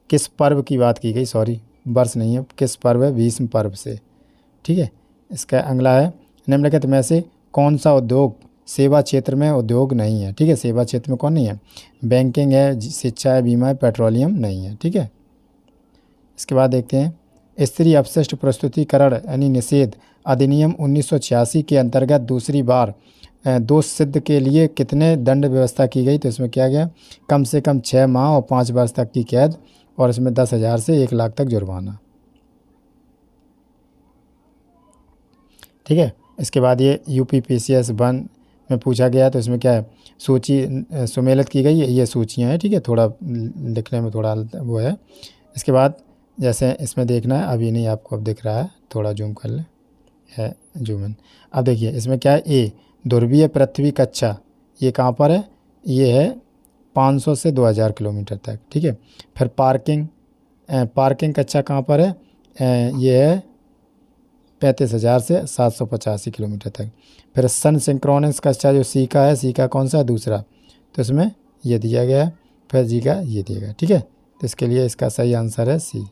किस पर्व की बात की गई, सॉरी वर्ष नहीं है, किस पर्व है? भीष्म पर्व से। ठीक है, इसका अगला है निम्नलिखित में से कौन सा उद्योग सेवा क्षेत्र में उद्योग नहीं है? ठीक है, सेवा क्षेत्र में कौन नहीं है? बैंकिंग है, शिक्षा है, बीमा है, पेट्रोलियम नहीं है। ठीक है, इसके बाद देखते हैं स्त्री अपशिष्ट प्रस्तुतिकरण यानी निषेध अधिनियम 1986 के अंतर्गत दूसरी बार दोष सिद्ध के लिए कितने दंड व्यवस्था की गई? तो इसमें क्या गया, कम से कम 6 माह और 5 वर्ष तक की कैद, और इसमें 10,000 से 1 लाख तक जुर्माना। ठीक है, इसके बाद ये यूपीपीसीएस 1 में पूछा गया, तो इसमें क्या है, सूची सुमेलित की गई है, ये सूचियाँ हैं। ठीक है, थोड़ा लिखने में थोड़ा वो है। इसके बाद जैसे इसमें देखना है, अभी नहीं आपको अब दिख रहा है, थोड़ा जूम कर ले, है जूम इन। अब देखिए इसमें क्या है, ए ध्रुवीय पृथ्वी कक्षा, ये कहाँ पर है? ये है 500 से 2000 किलोमीटर तक। ठीक है, फिर पार्किंग कक्षा कहाँ पर है? ये है 35,000 से 785 किलोमीटर तक। फिर सन सिंक्रोनस कक्षा जो सी का है, सी का कौन सा है? दूसरा, तो इसमें ये दिया गया है, फिर जी का ये दिया गया। ठीक है, तो इसके लिए इसका सही आंसर है सी।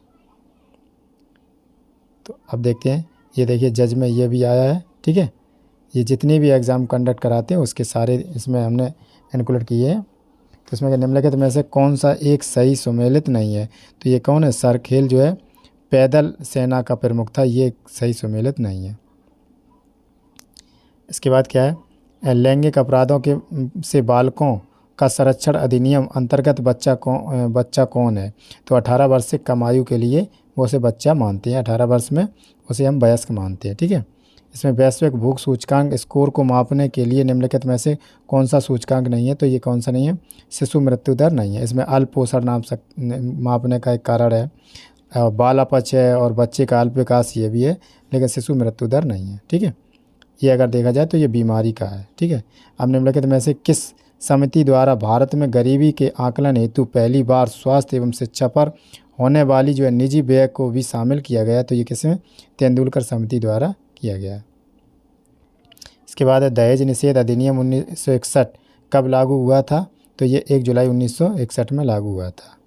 तो अब देखते हैं, ये देखिए जज में ये भी आया है, ठीक है। ये जितनी भी एग्ज़ाम कंडक्ट कराते हैं उसके सारे इसमें हमने इंक्लूड किए हैं। तो इसमें निम्नलिखित में से कौन सा एक सही सुमेलित नहीं है? तो ये कौन है? सरखेल जो है पैदल सेना का प्रमुख था, ये सही सुमेलित नहीं है। इसके बाद क्या है? लैंगिक अपराधों के से बालकों का संरक्षण अधिनियम अंतर्गत बच्चा कौन है? तो 18 वर्ष से कम आयु के लिए वो उसे बच्चा मानते हैं, 18 वर्ष में उसे हम वयस्क मानते हैं, ठीक है। इसमें वैश्विक भूख सूचकांक स्कोर को मापने के लिए निम्नलिखित में से कौन सा सूचकांक नहीं है? तो ये कौन सा नहीं है? शिशु मृत्यु दर नहीं है। इसमें अल्प पोषण मापने का एक कारण है, बाल अपच है और बच्चे का अल्प विकास ये भी है, लेकिन शिशु मृत्यु दर नहीं है, ठीक है। ये अगर देखा जाए तो ये बीमारी का है, ठीक है। अब निम्नलिखित में से किस समिति द्वारा भारत में गरीबी के आकलन हेतु पहली बार स्वास्थ्य एवं शिक्षा पर होने वाली जो है निजी व्यय को भी शामिल किया गया? तो ये किसमें? तेंदुलकर समिति द्वारा किया गया। इसके बाद है दहेज निषेध अधिनियम 1961 कब लागू हुआ था? तो ये 1 जुलाई 1961 में लागू हुआ था,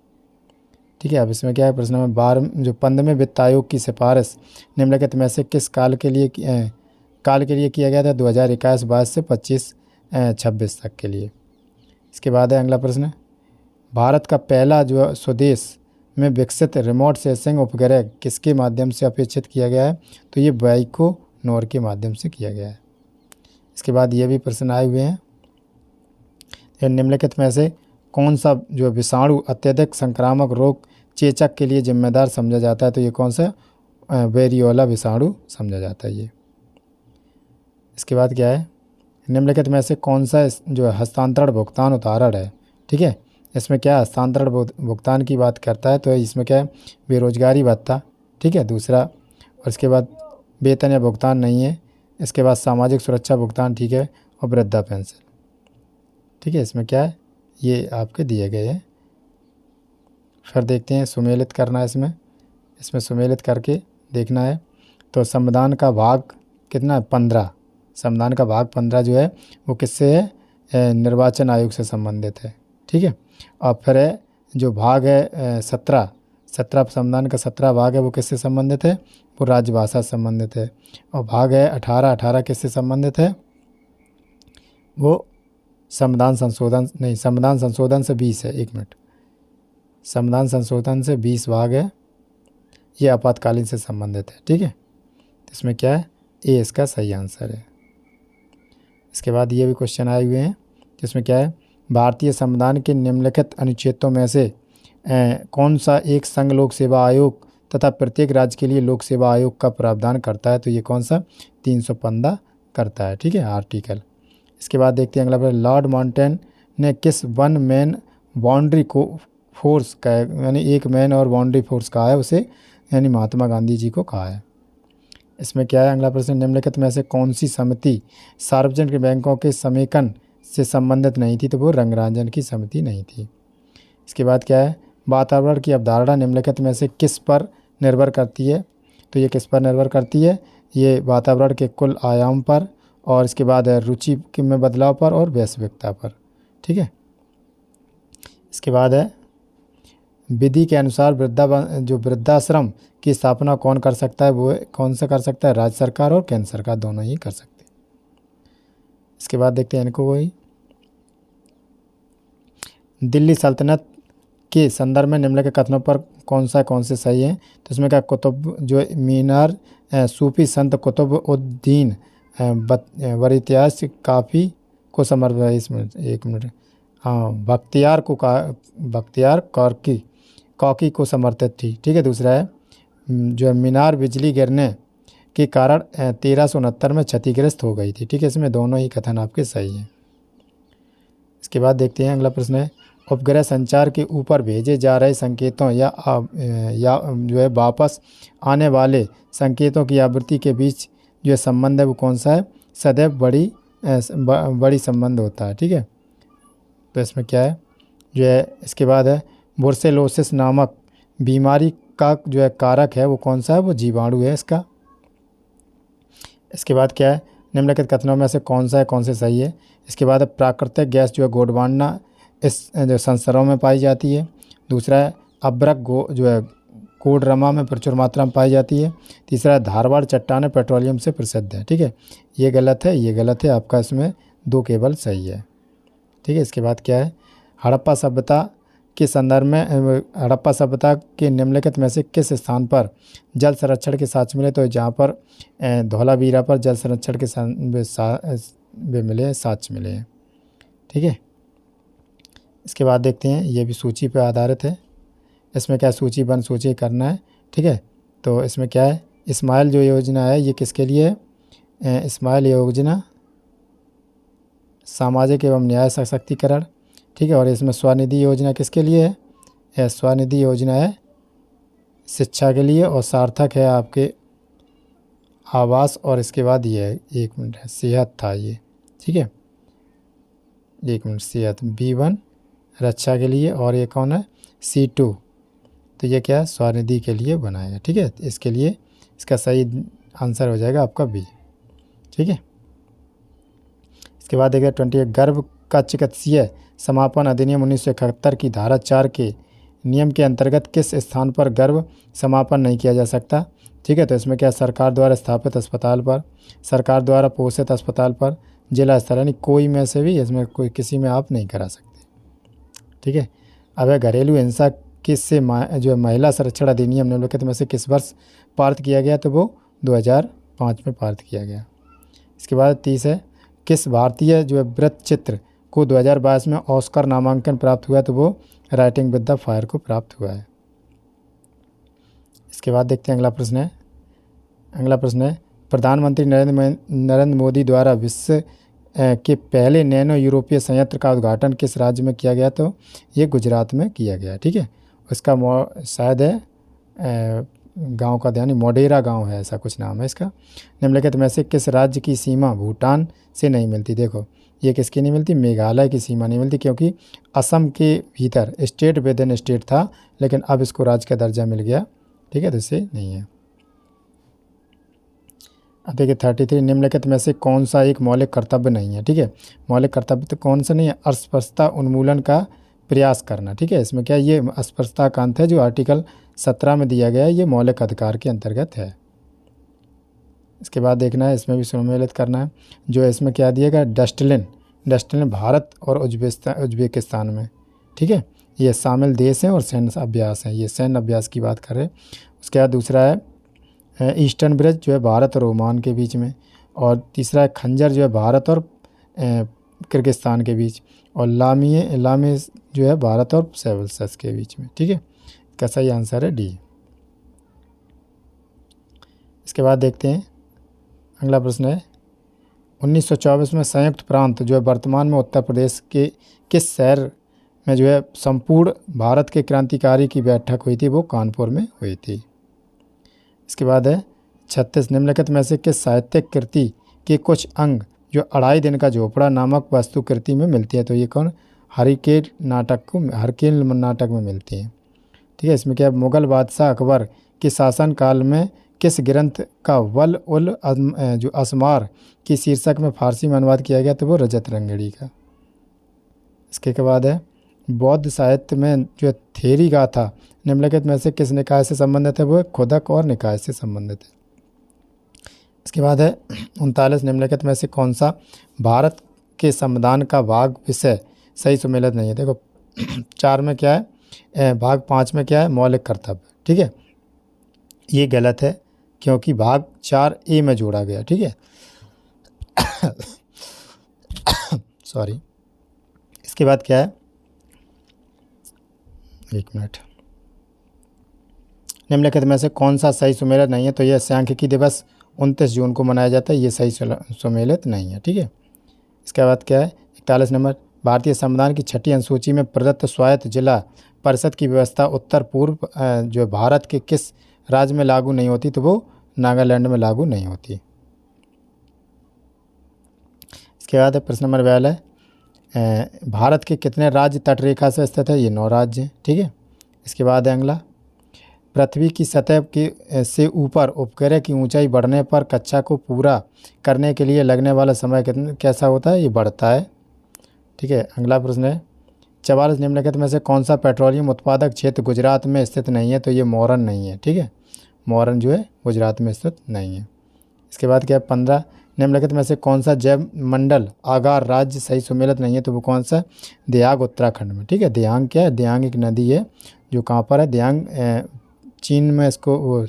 ठीक है। अब इसमें क्या है? प्रश्न नंबर 12 जो 15वें वित्त आयोग की सिफारिश निम्नलिखित में से किस काल के लिए किया गया था? 2021-22 से 25-26 तक के लिए। इसके बाद है अगला प्रश्न, भारत का पहला जो स्वदेश में विकसित रिमोट सेंसिंग उपग्रह किसके माध्यम से अपेक्षित किया गया है? तो ये बाइकोनॉर के माध्यम से किया गया है। इसके बाद ये भी प्रश्न आए हुए हैं, निम्नलिखित में से कौन सा जो विषाणु अत्यधिक संक्रामक रोग चेचक के लिए जिम्मेदार समझा जाता है? तो ये कौन सा? वेरियोला विषाणु समझा जाता है ये। इसके बाद क्या है? निम्नलिखित में से कौन सा जो हस्तांतरण भुगतान उदाहरण है? ठीक है, इसमें क्या हस्तांतरण भुगतान की बात करता है? तो इसमें क्या है? बेरोजगारी भत्ता, ठीक है, दूसरा। और इसके बाद वेतन या भुगतान नहीं है। इसके बाद सामाजिक सुरक्षा भुगतान, ठीक है, और वृद्धा पेंशन, ठीक है। इसमें क्या है? ये आपके दिए गए हैं। फिर देखते हैं सुमेलित करना है इसमें सुमेलित करके देखना है। तो संविधान का भाग कितना है? 15। संविधान का भाग 15 जो है वो किससे है? निर्वाचन आयोग से संबंधित है, ठीक है। और फिर है जो भाग है 17 संविधान का 17 भाग है वो किससे संबंधित है? वो राजभाषा से संबंधित है। और भाग है 18 किससे संबंधित है? वो संविधान संशोधन से 20 है। 1 मिनट, संविधान संशोधन से 20 भाग है, ये आपातकालीन से संबंधित है, ठीक है। इसमें क्या है? ए इसका सही आंसर है। इसके बाद ये भी क्वेश्चन आए हुए हैं जिसमें क्या है? भारतीय संविधान के निम्नलिखित अनुच्छेदों में से कौन सा एक संघ लोक सेवा आयोग तथा प्रत्येक राज्य के लिए लोक सेवा आयोग का प्रावधान करता है? तो ये कौन सा? 315 करता है, ठीक है, आर्टिकल। इसके बाद देखते हैं अगला प्रश्न, लॉर्ड माउंटेन ने किस वन मैन बाउंड्री को फोर्स का यानी एक मैन और बाउंड्री फोर्स कहा है उसे? यानी महात्मा गांधी जी को कहा है। इसमें क्या है? अगला प्रश्न, निम्नलिखित में से कौन सी समिति सार्वजनिक बैंकों के समेकन से संबंधित नहीं थी? तो वो रंगराजन की समिति नहीं थी। इसके बाद क्या है? वातावरण की अवधारणा निम्नलिखित में से किस पर निर्भर करती है? तो ये किस पर निर्भर करती है? ये वातावरण के कुल आयाम पर, और इसके बाद है रुचि में बदलाव पर, और वैश्विकता पर, ठीक है। इसके बाद है विधि के अनुसार वृद्धाश्रम की स्थापना कौन कर सकता है? वो कौन सा कर सकता है? राज्य सरकार और केंद्र सरकार दोनों ही कर सकते हैं। इसके बाद देखते हैं इनको वही, दिल्ली सल्तनत के संदर्भ में निम्नलिखित कथनों पर कौन से सही है? तो इसमें क्या? कुतुब जो मीनार सूफी संत कुतुब उद्दीन वरित्यास काफ़ी को समर्पित, इसमें 1 मिनट, हाँ, बख्तियार कौकी को समर्पित थी, ठीक है। दूसरा है जो मीनार बिजली गिरने के कारण 1369 में क्षतिग्रस्त हो गई थी, ठीक है। इसमें दोनों ही कथन आपके सही हैं। इसके बाद देखते हैं अगला प्रश्न है, उपग्रह संचार के ऊपर भेजे जा रहे संकेतों या जो है वापस आने वाले संकेतों की आवृत्ति के बीच जो संबंध है वो कौन सा है? सदैव बड़ी संबंध होता है, ठीक है। तो इसमें क्या है जो है? इसके बाद है ब्रुसेलोसिस नामक बीमारी का जो है कारक है वो कौन सा है? वो जीवाणु है इसका। इसके बाद क्या है? निम्नलिखित कथनों में से कौन से सही है? इसके बाद प्राकृतिक गैस जो है गोंडवाना इस जो संसरों में पाई जाती है। दूसरा है अब्रक जो है कोडरमा में प्रचुर मात्रा में पाई जाती है। तीसरा है धारवाड़ चट्टानें पेट्रोलियम से प्रसिद्ध है। ठीक है, ये गलत है, ये गलत है, आपका इसमें 2 केवल सही है। ठीक है, इसके बाद क्या है, हड़प्पा सभ्यता के संदर्भ में हड़प्पा सभ्यता के निम्नलिखित में से किस स्थान पर जल संरक्षण के साक्ष्य मिले? तो जहाँ पर धौलावीरा पर जल संरक्षण के मिले साक्ष्य मिले हैं। ठीक है, इसके बाद देखते हैं, ये भी सूची पर आधारित है। इसमें क्या सूची बन सूची करना है। ठीक है, तो इसमें क्या है, स्माइल जो योजना है ये किसके लिए है? स्माइल योजना सामाजिक एवं न्याय सशक्तिकरण। ठीक है, और इसमें स्वनिधि योजना किसके लिए है? स्वनिधि योजना है शिक्षा के लिए, और सार्थक है आपके आवास, और इसके बाद ये है, 1 मिनट है, सेहत था ये। ठीक है, 1 मिनट, सेहत B1 रक्षा के लिए, और ये कौन है? C2, तो ये क्या है? स्वनिधि के लिए बनाया। ठीक है, इसके लिए इसका सही आंसर हो जाएगा आपका B। ठीक है, इसके बाद देखिए 28 गर्भ का चिकित्सीय समापन अधिनियम 1971 की धारा 4 के नियम के अंतर्गत किस स्थान पर गर्भ समापन नहीं किया जा सकता? ठीक है, तो इसमें क्या, सरकार द्वारा स्थापित अस्पताल पर, सरकार द्वारा पोषित अस्पताल पर, जिला स्तर, यानी कोई में से भी, इसमें कोई किसी में आप नहीं करा सकते। ठीक है, अब है घरेलू हिंसा किससे जो महिला संरक्षण अधिनियम निम्नलिखित में से किस वर्ष पारित किया गया? तो वो 2005 में पारित किया गया। इसके बाद 30 है, किस भारतीय जो है वृत्त चित्र को 2022 में ऑस्कर नामांकन प्राप्त हुआ? तो वो राइटिंग विद द फायर को प्राप्त हुआ है। इसके बाद देखते हैं अगला प्रश्न है। अगला प्रश्न है, प्रधानमंत्री नरेंद्र मोदी द्वारा विश्व के पहले नैनो यूरोपीय संयंत्र का उद्घाटन किस राज्य में किया गया? तो ये गुजरात में किया गया। ठीक है, उसका शायद है गांव का ध्यान, मोढेरा गांव है, ऐसा कुछ नाम है इसका। निम्नलिखित में से किस राज्य की सीमा भूटान से नहीं मिलती? देखो, ये किसकी नहीं मिलती? मेघालय की सीमा नहीं मिलती, क्योंकि असम के भीतर स्टेट विद इन स्टेट था, लेकिन अब इसको राज्य का दर्जा मिल गया। ठीक है, तो इससे नहीं है। अब देखिए 33, निम्नलिखित में से कौन सा एक मौलिक कर्तव्य नहीं है? ठीक है, मौलिक कर्तव्य तो कौन सा नहीं है? अस्पृश्यता उन्मूलन का प्रयास करना। ठीक है, इसमें क्या, ये अस्पृश्यता का अंत है जो आर्टिकल 17 में दिया गया है, ये मौलिक अधिकार के अंतर्गत है। इसके बाद देखना है, इसमें भी सम्मिलित करना है, जो इसमें क्या दिएगा? डस्टलिन भारत और उज्बेकिस्तान में। ठीक है, ये शामिल देश हैं और सैन्य अभ्यास हैं, ये सैन्य अभ्यास की बात कर रहे हैं। उसके बाद दूसरा है ईस्टर्न ब्रिज जो है भारत और ओमान के बीच में, और तीसरा है खंजर जो है भारत और किर्गिस्तान के बीच, और लामी जो है भारत और सेशल्स के बीच में। ठीक है, इसका सही आंसर है डी। इसके बाद देखते हैं अगला प्रश्न है, 1924 में संयुक्त प्रांत जो है वर्तमान में उत्तर प्रदेश के किस शहर में जो है संपूर्ण भारत के क्रांतिकारी की बैठक हुई थी? वो कानपुर में हुई थी। इसके बाद है 36, निम्नलिखित में से किस साहित्यिक कृति के कुछ अंग जो 2.5 दिन का झोपड़ा नामक वस्तुकृति में मिलती है? तो ये कौन? हरकेल नाटक में मिलती है। ठीक है, इसमें क्या, मुगल बादशाह अकबर के शासनकाल में किस ग्रंथ का वल उल जो असमार की शीर्षक में फारसी में अनुवाद किया गया? तो वो रजत रंगड़ी का। इसके बाद है बौद्ध साहित्य में जो थेरी गाथा निम्नलिखित में से किस निकाय से संबंधित है? वो खुदक और निकाय से संबंधित है। इसके बाद है 39, निम्नलिखित में से कौन सा भारत के संविधान का भाग विषय सही सुमेलित नहीं है? देखो 4 में क्या है, भाग 5 में क्या है? मौलिक कर्तव्य। ठीक है, ये गलत है क्योंकि भाग 4A में जोड़ा गया। ठीक है सॉरी। इसके बाद क्या है, 1 मिनट, निम्नलिखित में से कौन सा सही सुमेलित नहीं है? तो यह सांख्यिकी दिवस 29 जून को मनाया जाता है, ये सही सुमेलित नहीं है। ठीक है, इसके बाद क्या है, 41 नंबर, भारतीय संविधान की 6ठी अनुसूची में प्रदत्त स्वायत्त जिला परिषद की व्यवस्था उत्तर पूर्व जो भारत के किस राज्य में लागू नहीं होती? तो वो नागालैंड में लागू नहीं होती। इसके बाद है प्रश्न नंबर 42, भारत के कितने राज्य तटरेखा से स्थित है? ये 9 राज्य हैं। ठीक है, इसके बाद है अगला, पृथ्वी की सतह के से ऊपर उपग्रह की ऊंचाई बढ़ने पर कक्षा को पूरा करने के लिए लगने वाला समय कैसा होता है? ये बढ़ता है। ठीक है, अगला प्रश्न है, 44 निम्नलिखित में से कौन सा पेट्रोलियम उत्पादक क्षेत्र गुजरात में स्थित नहीं है? तो ये मोरन नहीं है। ठीक है, मोरन जो है गुजरात में स्थित नहीं है। इसके बाद क्या है 15 निम्नलिखित में से कौन सा जैव मंडल आगार राज्य सही सुमेलित नहीं है? तो वो कौन सा? दियांग उत्तराखंड में। ठीक है, दियांग क्या है? दियांग एक नदी है जो कहाँ पर है? दियांग चीन में इसको वो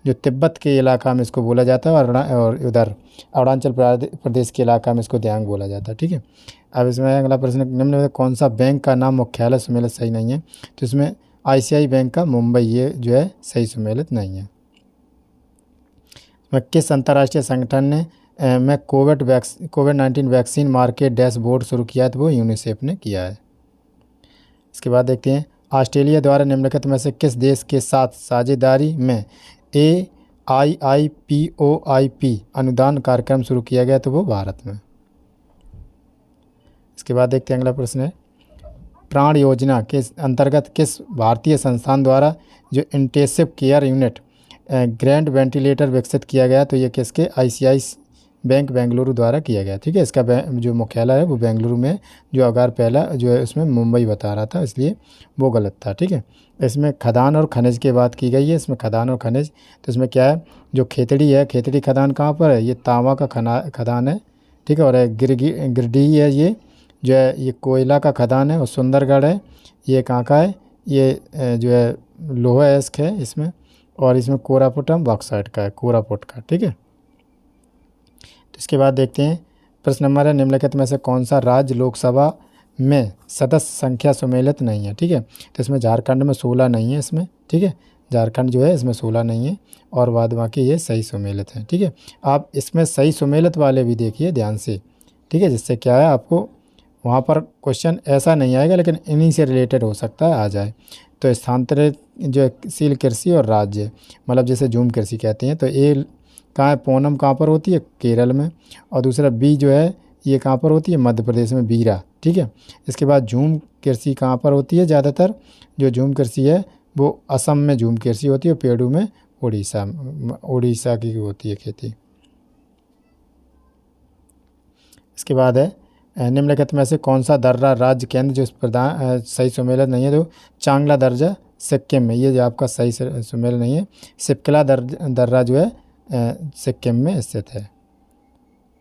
जो तिब्बत के इलाका में इसको बोला जाता है और उधर अरुणाचल प्रदेश के इलाका में इसको दियांग बोला जाता है। ठीक है, अब इसमें अगला प्रश्न निम्न में कौन सा बैंक का नाम मुख्यालय सुमेलित सही नहीं है? तो इसमें ICICI बैंक का मुंबई ये जो है सही सुमेलित नहीं है। किस अंतर्राष्ट्रीय संगठन ने में कोविड-19 वैक्सीन मार्केट डैशबोर्ड शुरू किया है? तो वो यूनिसेफ ने किया है। इसके बाद देखते हैं ऑस्ट्रेलिया द्वारा निम्नलिखित में से किस देश के साथ साझेदारी में AIIPOIP अनुदान कार्यक्रम शुरू किया गया? तो वो भारत में। इसके बाद देखते हैं अगला प्रश्न है प्राण योजना के अंतर्गत किस भारतीय संस्थान द्वारा जो intensive care unit grand ventilator विकसित किया गया? तो ये किसके? ICICI बैंक बेंगलुरु द्वारा किया गया। ठीक है, इसका जो मुख्यालय है वो बेंगलुरु में, जो अगर पहला जो है उसमें मुंबई बता रहा था, इसलिए वो गलत था। ठीक है, इसमें खदान और खनिज की बात की गई है। इसमें खदान और खनिज, तो इसमें क्या है? जो खेतड़ी है, खेतड़ी खदान कहाँ पर है? ये तांबा का खदान है। ठीक है, और गिरडीह है ये जो है ये कोयला का खदान है। और सुंदरगढ़ है ये कहाँ का है? ये जो है लोहा एस्क है इसमें। और इसमें कोरापुटम बॉक्साइट का है, कोरापुट का। ठीक है, तो इसके बाद देखते हैं प्रश्न नंबर है निम्नलिखित में से कौन सा राज्य लोकसभा में सदस्य संख्या सुमेलित नहीं है? ठीक है, तो इसमें झारखंड में 16 नहीं है इसमें। ठीक है, झारखंड जो है इसमें 16 नहीं है और बाद बाकी ये सही सुमेलित हैं। ठीक है, आप इसमें सही सुमेलित वाले भी देखिए ध्यान से। ठीक है, जिससे क्या है आपको वहाँ पर क्वेश्चन ऐसा नहीं आएगा, लेकिन इन्हीं से रिलेटेड हो सकता है आ जाए। तो स्थानांतरित जो शील कृषि और राज्य, मतलब जैसे झूम कृषि कहते हैं, तो ए कहाँ है? पूनम कहाँ पर होती है? केरल में। और दूसरा बी जो है ये कहाँ पर होती है? मध्य प्रदेश में, बीरा। ठीक है, इसके बाद झूम कृषि कहाँ पर होती है? ज़्यादातर जो झूम कृषि है वो असम में झूम कृषि होती है, पेड़ू में उड़ीसा की होती है खेती। इसके बाद है निम्नलिखित में से कौन सा दर्रा राज्य केंद्र जो प्रधान सही सुमेलित नहीं है? तो चांगला दर्जा सिक्किम में, ये जो आपका सही सुमेल नहीं है। सिपकला दर्रा जो है सिक्किम में स्थित है।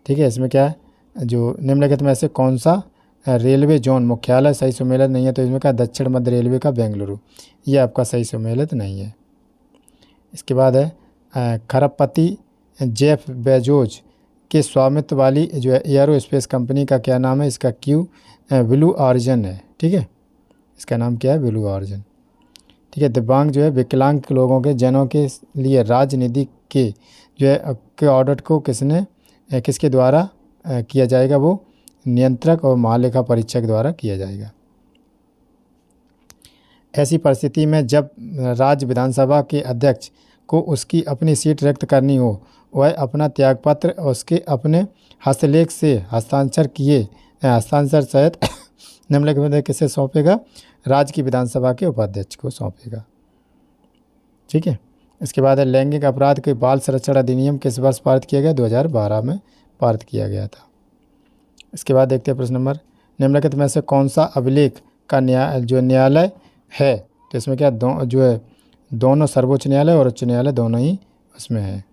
ठीक है, इसमें क्या है? जो निम्नलिखित में से कौन सा रेलवे जोन मुख्यालय सही सुमेलित नहीं है? तो इसमें क्या? दक्षिण मध्य रेलवे का बेंगलुरु, ये आपका सही सुमेलित नहीं है। इसके बाद है खरबपति जेफ बेजोस के स्वामित्व वाली जो है एयरोस्पेस कंपनी का क्या नाम है? इसका ब्लू ऑरिजिन है। ठीक है, इसका नाम क्या है? Blue origin. ठीक है, दिव्यांग जो है विकलांग लोगों के जनों के लिए राजनीति के जो है के ऑडिट को किसके द्वारा किया जाएगा? वो नियंत्रक और महालेखा परीक्षक द्वारा किया जाएगा। ऐसी परिस्थिति में जब राज्य विधानसभा के अध्यक्ष को उसकी अपनी सीट रिक्त करनी हो, वह अपना त्यागपत्र उसके अपने हस्तलेख से हस्ताक्षर सहित निम्नलिखित में किसे सौंपेगा? राज्य की विधानसभा के उपाध्यक्ष को सौंपेगा। ठीक है, इसके बाद है लैंगिक अपराध के बाल संरक्षण अधिनियम किस वर्ष पारित किया गया? 2012 में पारित किया गया था। इसके बाद देखते हैं प्रश्न नंबर निम्नलिखित में से कौन सा अभिलेख का न्यायालय है? तो इसमें क्या जो है दोनों सर्वोच्च न्यायालय और उच्च न्यायालय दोनों ही उसमें है।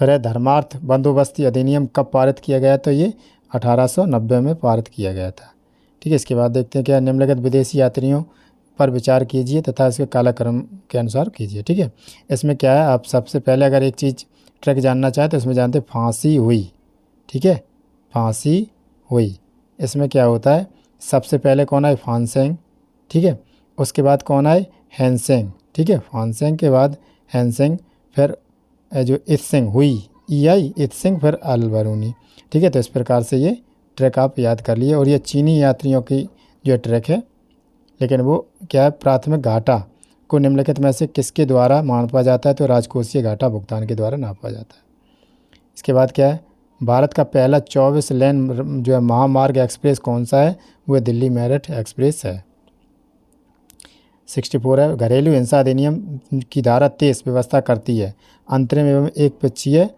फिर है धर्मार्थ बंदोबस्ती अधिनियम कब पारित किया गया? तो ये 1890 में पारित किया गया था। ठीक है, इसके बाद देखते हैं क्या निम्नलिखित विदेशी यात्रियों पर विचार कीजिए तथा इसके कालक्रम के अनुसार कीजिए। ठीक है, इसमें क्या है? आप सबसे पहले अगर एक चीज़ ट्रिक जानना चाहें तो इसमें जानते फांसी हुई। ठीक है, फांसी हुई, इसमें क्या होता है? सबसे पहले कौन आए? फानसेंग। ठीक है, उसके बाद कौन आए? हैंसेंग। ठीक है, फानसेंग के बाद हैंसेंग, फिर जो इत्सिंग हुई इत्सिंग, फिर अलबरूनी। ठीक है, तो इस प्रकार से ये ट्रैक आप याद कर लिए। और ये चीनी यात्रियों की जो ट्रैक है, लेकिन वो क्या है? प्राथमिक घाटा को निम्नलिखित में से किसके द्वारा मापा जाता है? तो राजकोषीय घाटा भुगतान के द्वारा नापा जाता है। इसके बाद क्या है? भारत का पहला 24 लेन जो है महामार्ग एक्सप्रेस कौन सा है? वो दिल्ली मेरठ एक्सप्रेस है। 64 है घरेलू हिंसा अधिनियम की धारा 23 व्यवस्था करती है अंतरिम एवं एक पक्षीय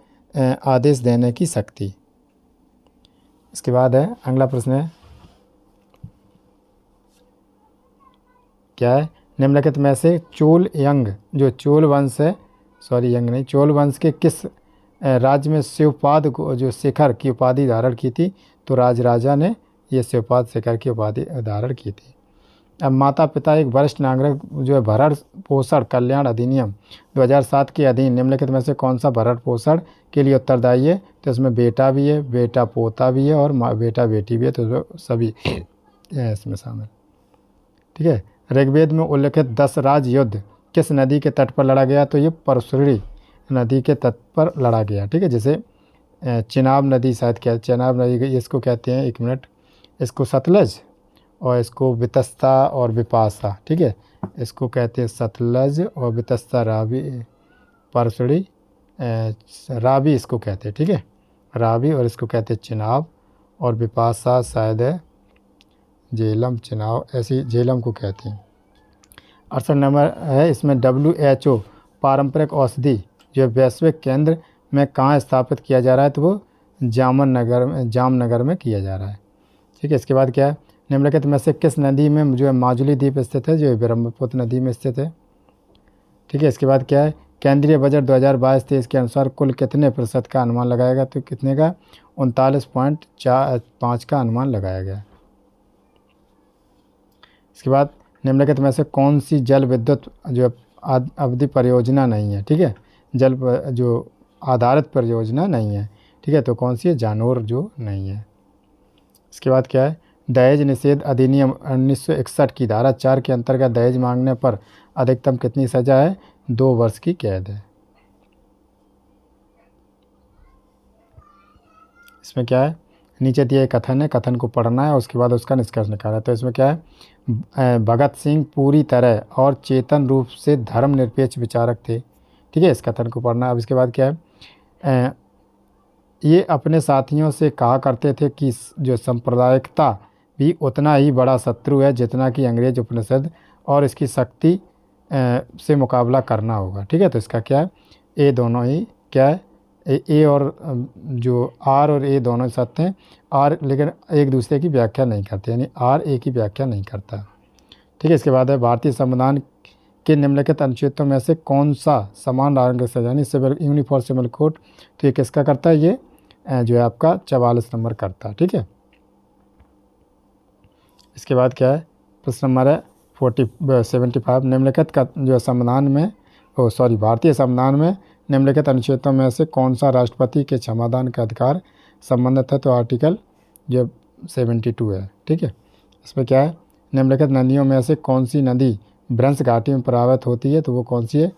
आदेश देने की शक्ति। इसके बाद है अगला प्रश्न है क्या है, निम्नलिखित में से चोल यंग जो चोल वंश है, सॉरी यंग नहीं, चोल वंश के किस राज्य में शिवपाद को जो शिखर की उपाधि धारण की थी? तो राजराजा ने ये शिवपाद शिखर की उपाधि धारण की थी। अब माता पिता एक वरिष्ठ नागरिक जो है भरण पोषण कल्याण अधिनियम 2007 के अधीन निम्नलिखित में से कौन सा भरण पोषण के लिए उत्तरदायी है? तो इसमें बेटा भी है, बेटा पोता भी है और बेटा बेटी भी है, तो सभी इसमें शामिल। ठीक है, ऋग्वेद में उल्लिखित 10 राज युद्ध किस नदी के तट पर लड़ा गया? तो ये परशुरी नदी के तट पर लड़ा गया। ठीक है, जैसे चिनाब नदी, शायद क्या चिनाब नदी इसको कहते हैं, एक मिनट, इसको सतलज और इसको वितस्ता और विपाशा। ठीक है, इसको कहते हैं सतलज और वितस्ता, रावी परसड़ी रावी इसको कहते हैं। ठीक है, रावी, और इसको कहते हैं चिनाब, और विपाशा शायद है झेलम, चिनाब ऐसी झेलम को कहते हैं। 68 नंबर है इसमें WHO पारंपरिक औषधि जो वैश्विक केंद्र में कहाँ स्थापित किया जा रहा है? तो वो जामनगर में किया जा रहा है। ठीक है, इसके बाद क्या है, निम्नलिखित में से किस नदी में जो है माजुली द्वीप स्थित है? जो ब्रह्मपुत्र नदी में स्थित है। ठीक है, इसके बाद क्या है, केंद्रीय बजट 2022-23 के अनुसार कुल कितने प्रतिशत का अनुमान लगाया गया? तो कितने का? 39.5 का अनुमान लगाया गया। इसके बाद निम्नलिखित में से कौन सी जल विद्युत जो अवधि परियोजना नहीं है? ठीक है, जल जो आधारित परियोजना नहीं है। ठीक है, तो कौन सी है? जानौर जो नहीं है। इसके बाद क्या है, दहेज निषेध अधिनियम 1961 की धारा 4 के अंतर्गत दहेज मांगने पर अधिकतम कितनी सजा है? 2 वर्ष की कैद है। इसमें क्या है, नीचे दिए कथन है, कथन को पढ़ना है, उसके बाद उसका निष्कर्ष निकालना है। तो इसमें क्या है, भगत सिंह पूरी तरह और चेतन रूप से धर्मनिरपेक्ष विचारक थे। ठीक है, इस कथन को पढ़ना है। अब इसके बाद क्या है, ये अपने साथियों से कहा करते थे कि जो सांप्रदायिकता भी उतना ही बड़ा शत्रु है जितना कि अंग्रेज उपनिषद, और इसकी शक्ति से मुकाबला करना होगा। ठीक है, तो इसका क्या है, ए दोनों ही क्या है, ए और जो आर और ए दोनों सत्य हैं, आर लेकिन एक दूसरे की व्याख्या नहीं करते, यानी आर ए की व्याख्या नहीं करता। ठीक है, इसके बाद है भारतीय संविधान के निम्नलिखित अनुच्छेदों में से कौन सा समान नागरिक सजा यानी सिविल यूनिफॉर्म सिविल कोड, तो ये किसका करता है? ये जो है आपका 44 नंबर करता है। ठीक है, इसके बाद क्या है, प्रश्न नंबर है 75 निम्नलिखित का जो संविधान में भारतीय संविधान में निम्नलिखित अनुच्छेदों में से कौन सा राष्ट्रपति के क्षमादान का अधिकार संबंधित है? तो आर्टिकल जो 72 है। ठीक है, इसमें क्या है, निम्नलिखित नदियों में से कौन सी नदी भ्रंश घाटी में प्रभावित होती है? तो वो कौन सी है?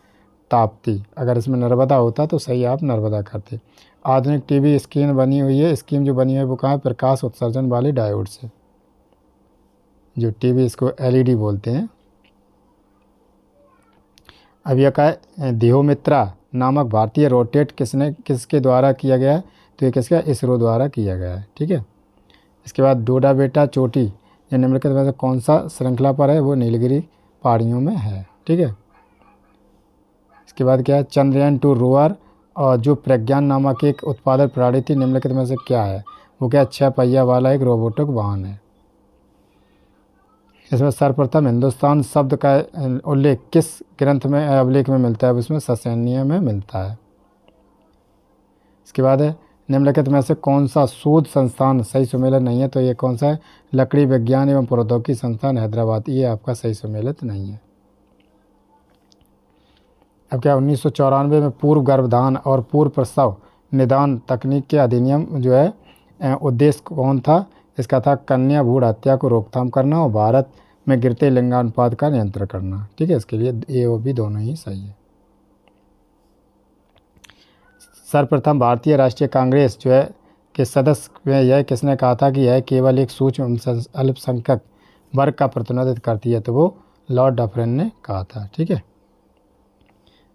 ताप्ती। अगर इसमें नर्मदा होता तो सही आप नर्मदा करते। आधुनिक टीवी स्क्रीन बनी हुई है, स्कीम जो बनी हुई है वो कहाँ है? प्रकाश उत्सर्जन वाले डायोड से, जो टीवी इसको LED बोलते हैं। अब यह का देहोमित्रा नामक भारतीय रॉकेट किसके द्वारा किया गया है? तो ये किसका? इसरो द्वारा किया गया है। ठीक है, इसके बाद डोडा बेटा चोटी ये निम्नलिखित में से कौन सा श्रृंखला पर है? वो नीलगिरी पहाड़ियों में है। ठीक है, इसके बाद क्या है, चंद्रयान 2 रोवर और जो प्रज्ञान नामक एक उत्पादन प्रणाली थी निम्नलिखित में से क्या है? वो क्या? 6 पहिया वाला एक रोबोटिक वाहन है। इसमें सर्वप्रथम हिंदुस्तान शब्द का उल्लेख किस ग्रंथ में अभिलेख में मिलता है? उसमें ससैन्य में मिलता है। इसके बाद है निम्नलिखित में से कौन सा शोध संस्थान सही सुमेलित नहीं है? तो ये कौन सा है? लकड़ी विज्ञान एवं प्रौद्योगिकी संस्थान हैदराबाद, ये आपका सही सुमेलित नहीं है। अब क्या 1994 में पूर्व गर्भधान और पूर्व प्रसव निदान तकनीक के अधिनियम जो है उद्देश्य कौन था? इसका था कन्या भ्रूण हत्या को रोकथाम करना और भारत में गिरते लिंगानुपात का नियंत्रण करना। ठीक है, इसके लिए ए और बी दोनों ही सही है। सर्वप्रथम भारतीय राष्ट्रीय कांग्रेस जो है के सदस्य में यह किसने कहा था कि यह केवल एक सूक्ष्म अल्पसंख्यक वर्ग का प्रतिनिधित्व करती है? तो वो लॉर्ड डफरिन ने कहा था। ठीक है,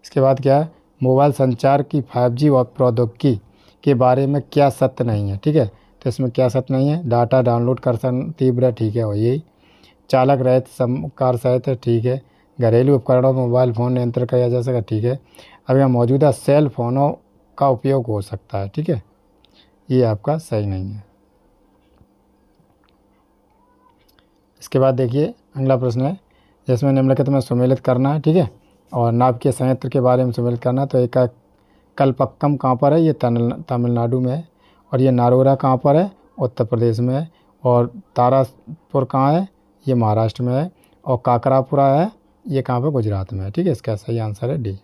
इसके बाद क्या है, मोबाइल संचार की 5G और प्रौद्योगिकी के बारे में क्या सत्य नहीं है? ठीक है, तो इसमें क्या सत्य नहीं है? डाटा डाउनलोड कर तीव्र है। ठीक है, और यही चालक रहित कार सहित है। ठीक है, घरेलू उपकरणों मोबाइल फ़ोन नियंत्रण किया जा सका। ठीक है, अब यहाँ मौजूदा सेल फोनों का उपयोग हो सकता है। ठीक है, ये आपका सही नहीं है। इसके बाद देखिए अगला प्रश्न है, इसमें निम्नलिखित में सम्मिलित करना है, ठीक है। और नाभिकीय संयंत्र के बारे में सम्मिलित करना, तो एक कलपक्कम कहाँ पर है, ये तमिलनाडु में है। और ये नारोरा कहाँ पर है, उत्तर प्रदेश में है। और तारापुर कहाँ है, ये महाराष्ट्र में है। और काकरापुरा है, ये कहाँ पर, गुजरात में है, ठीक है। इसका सही आंसर है डी,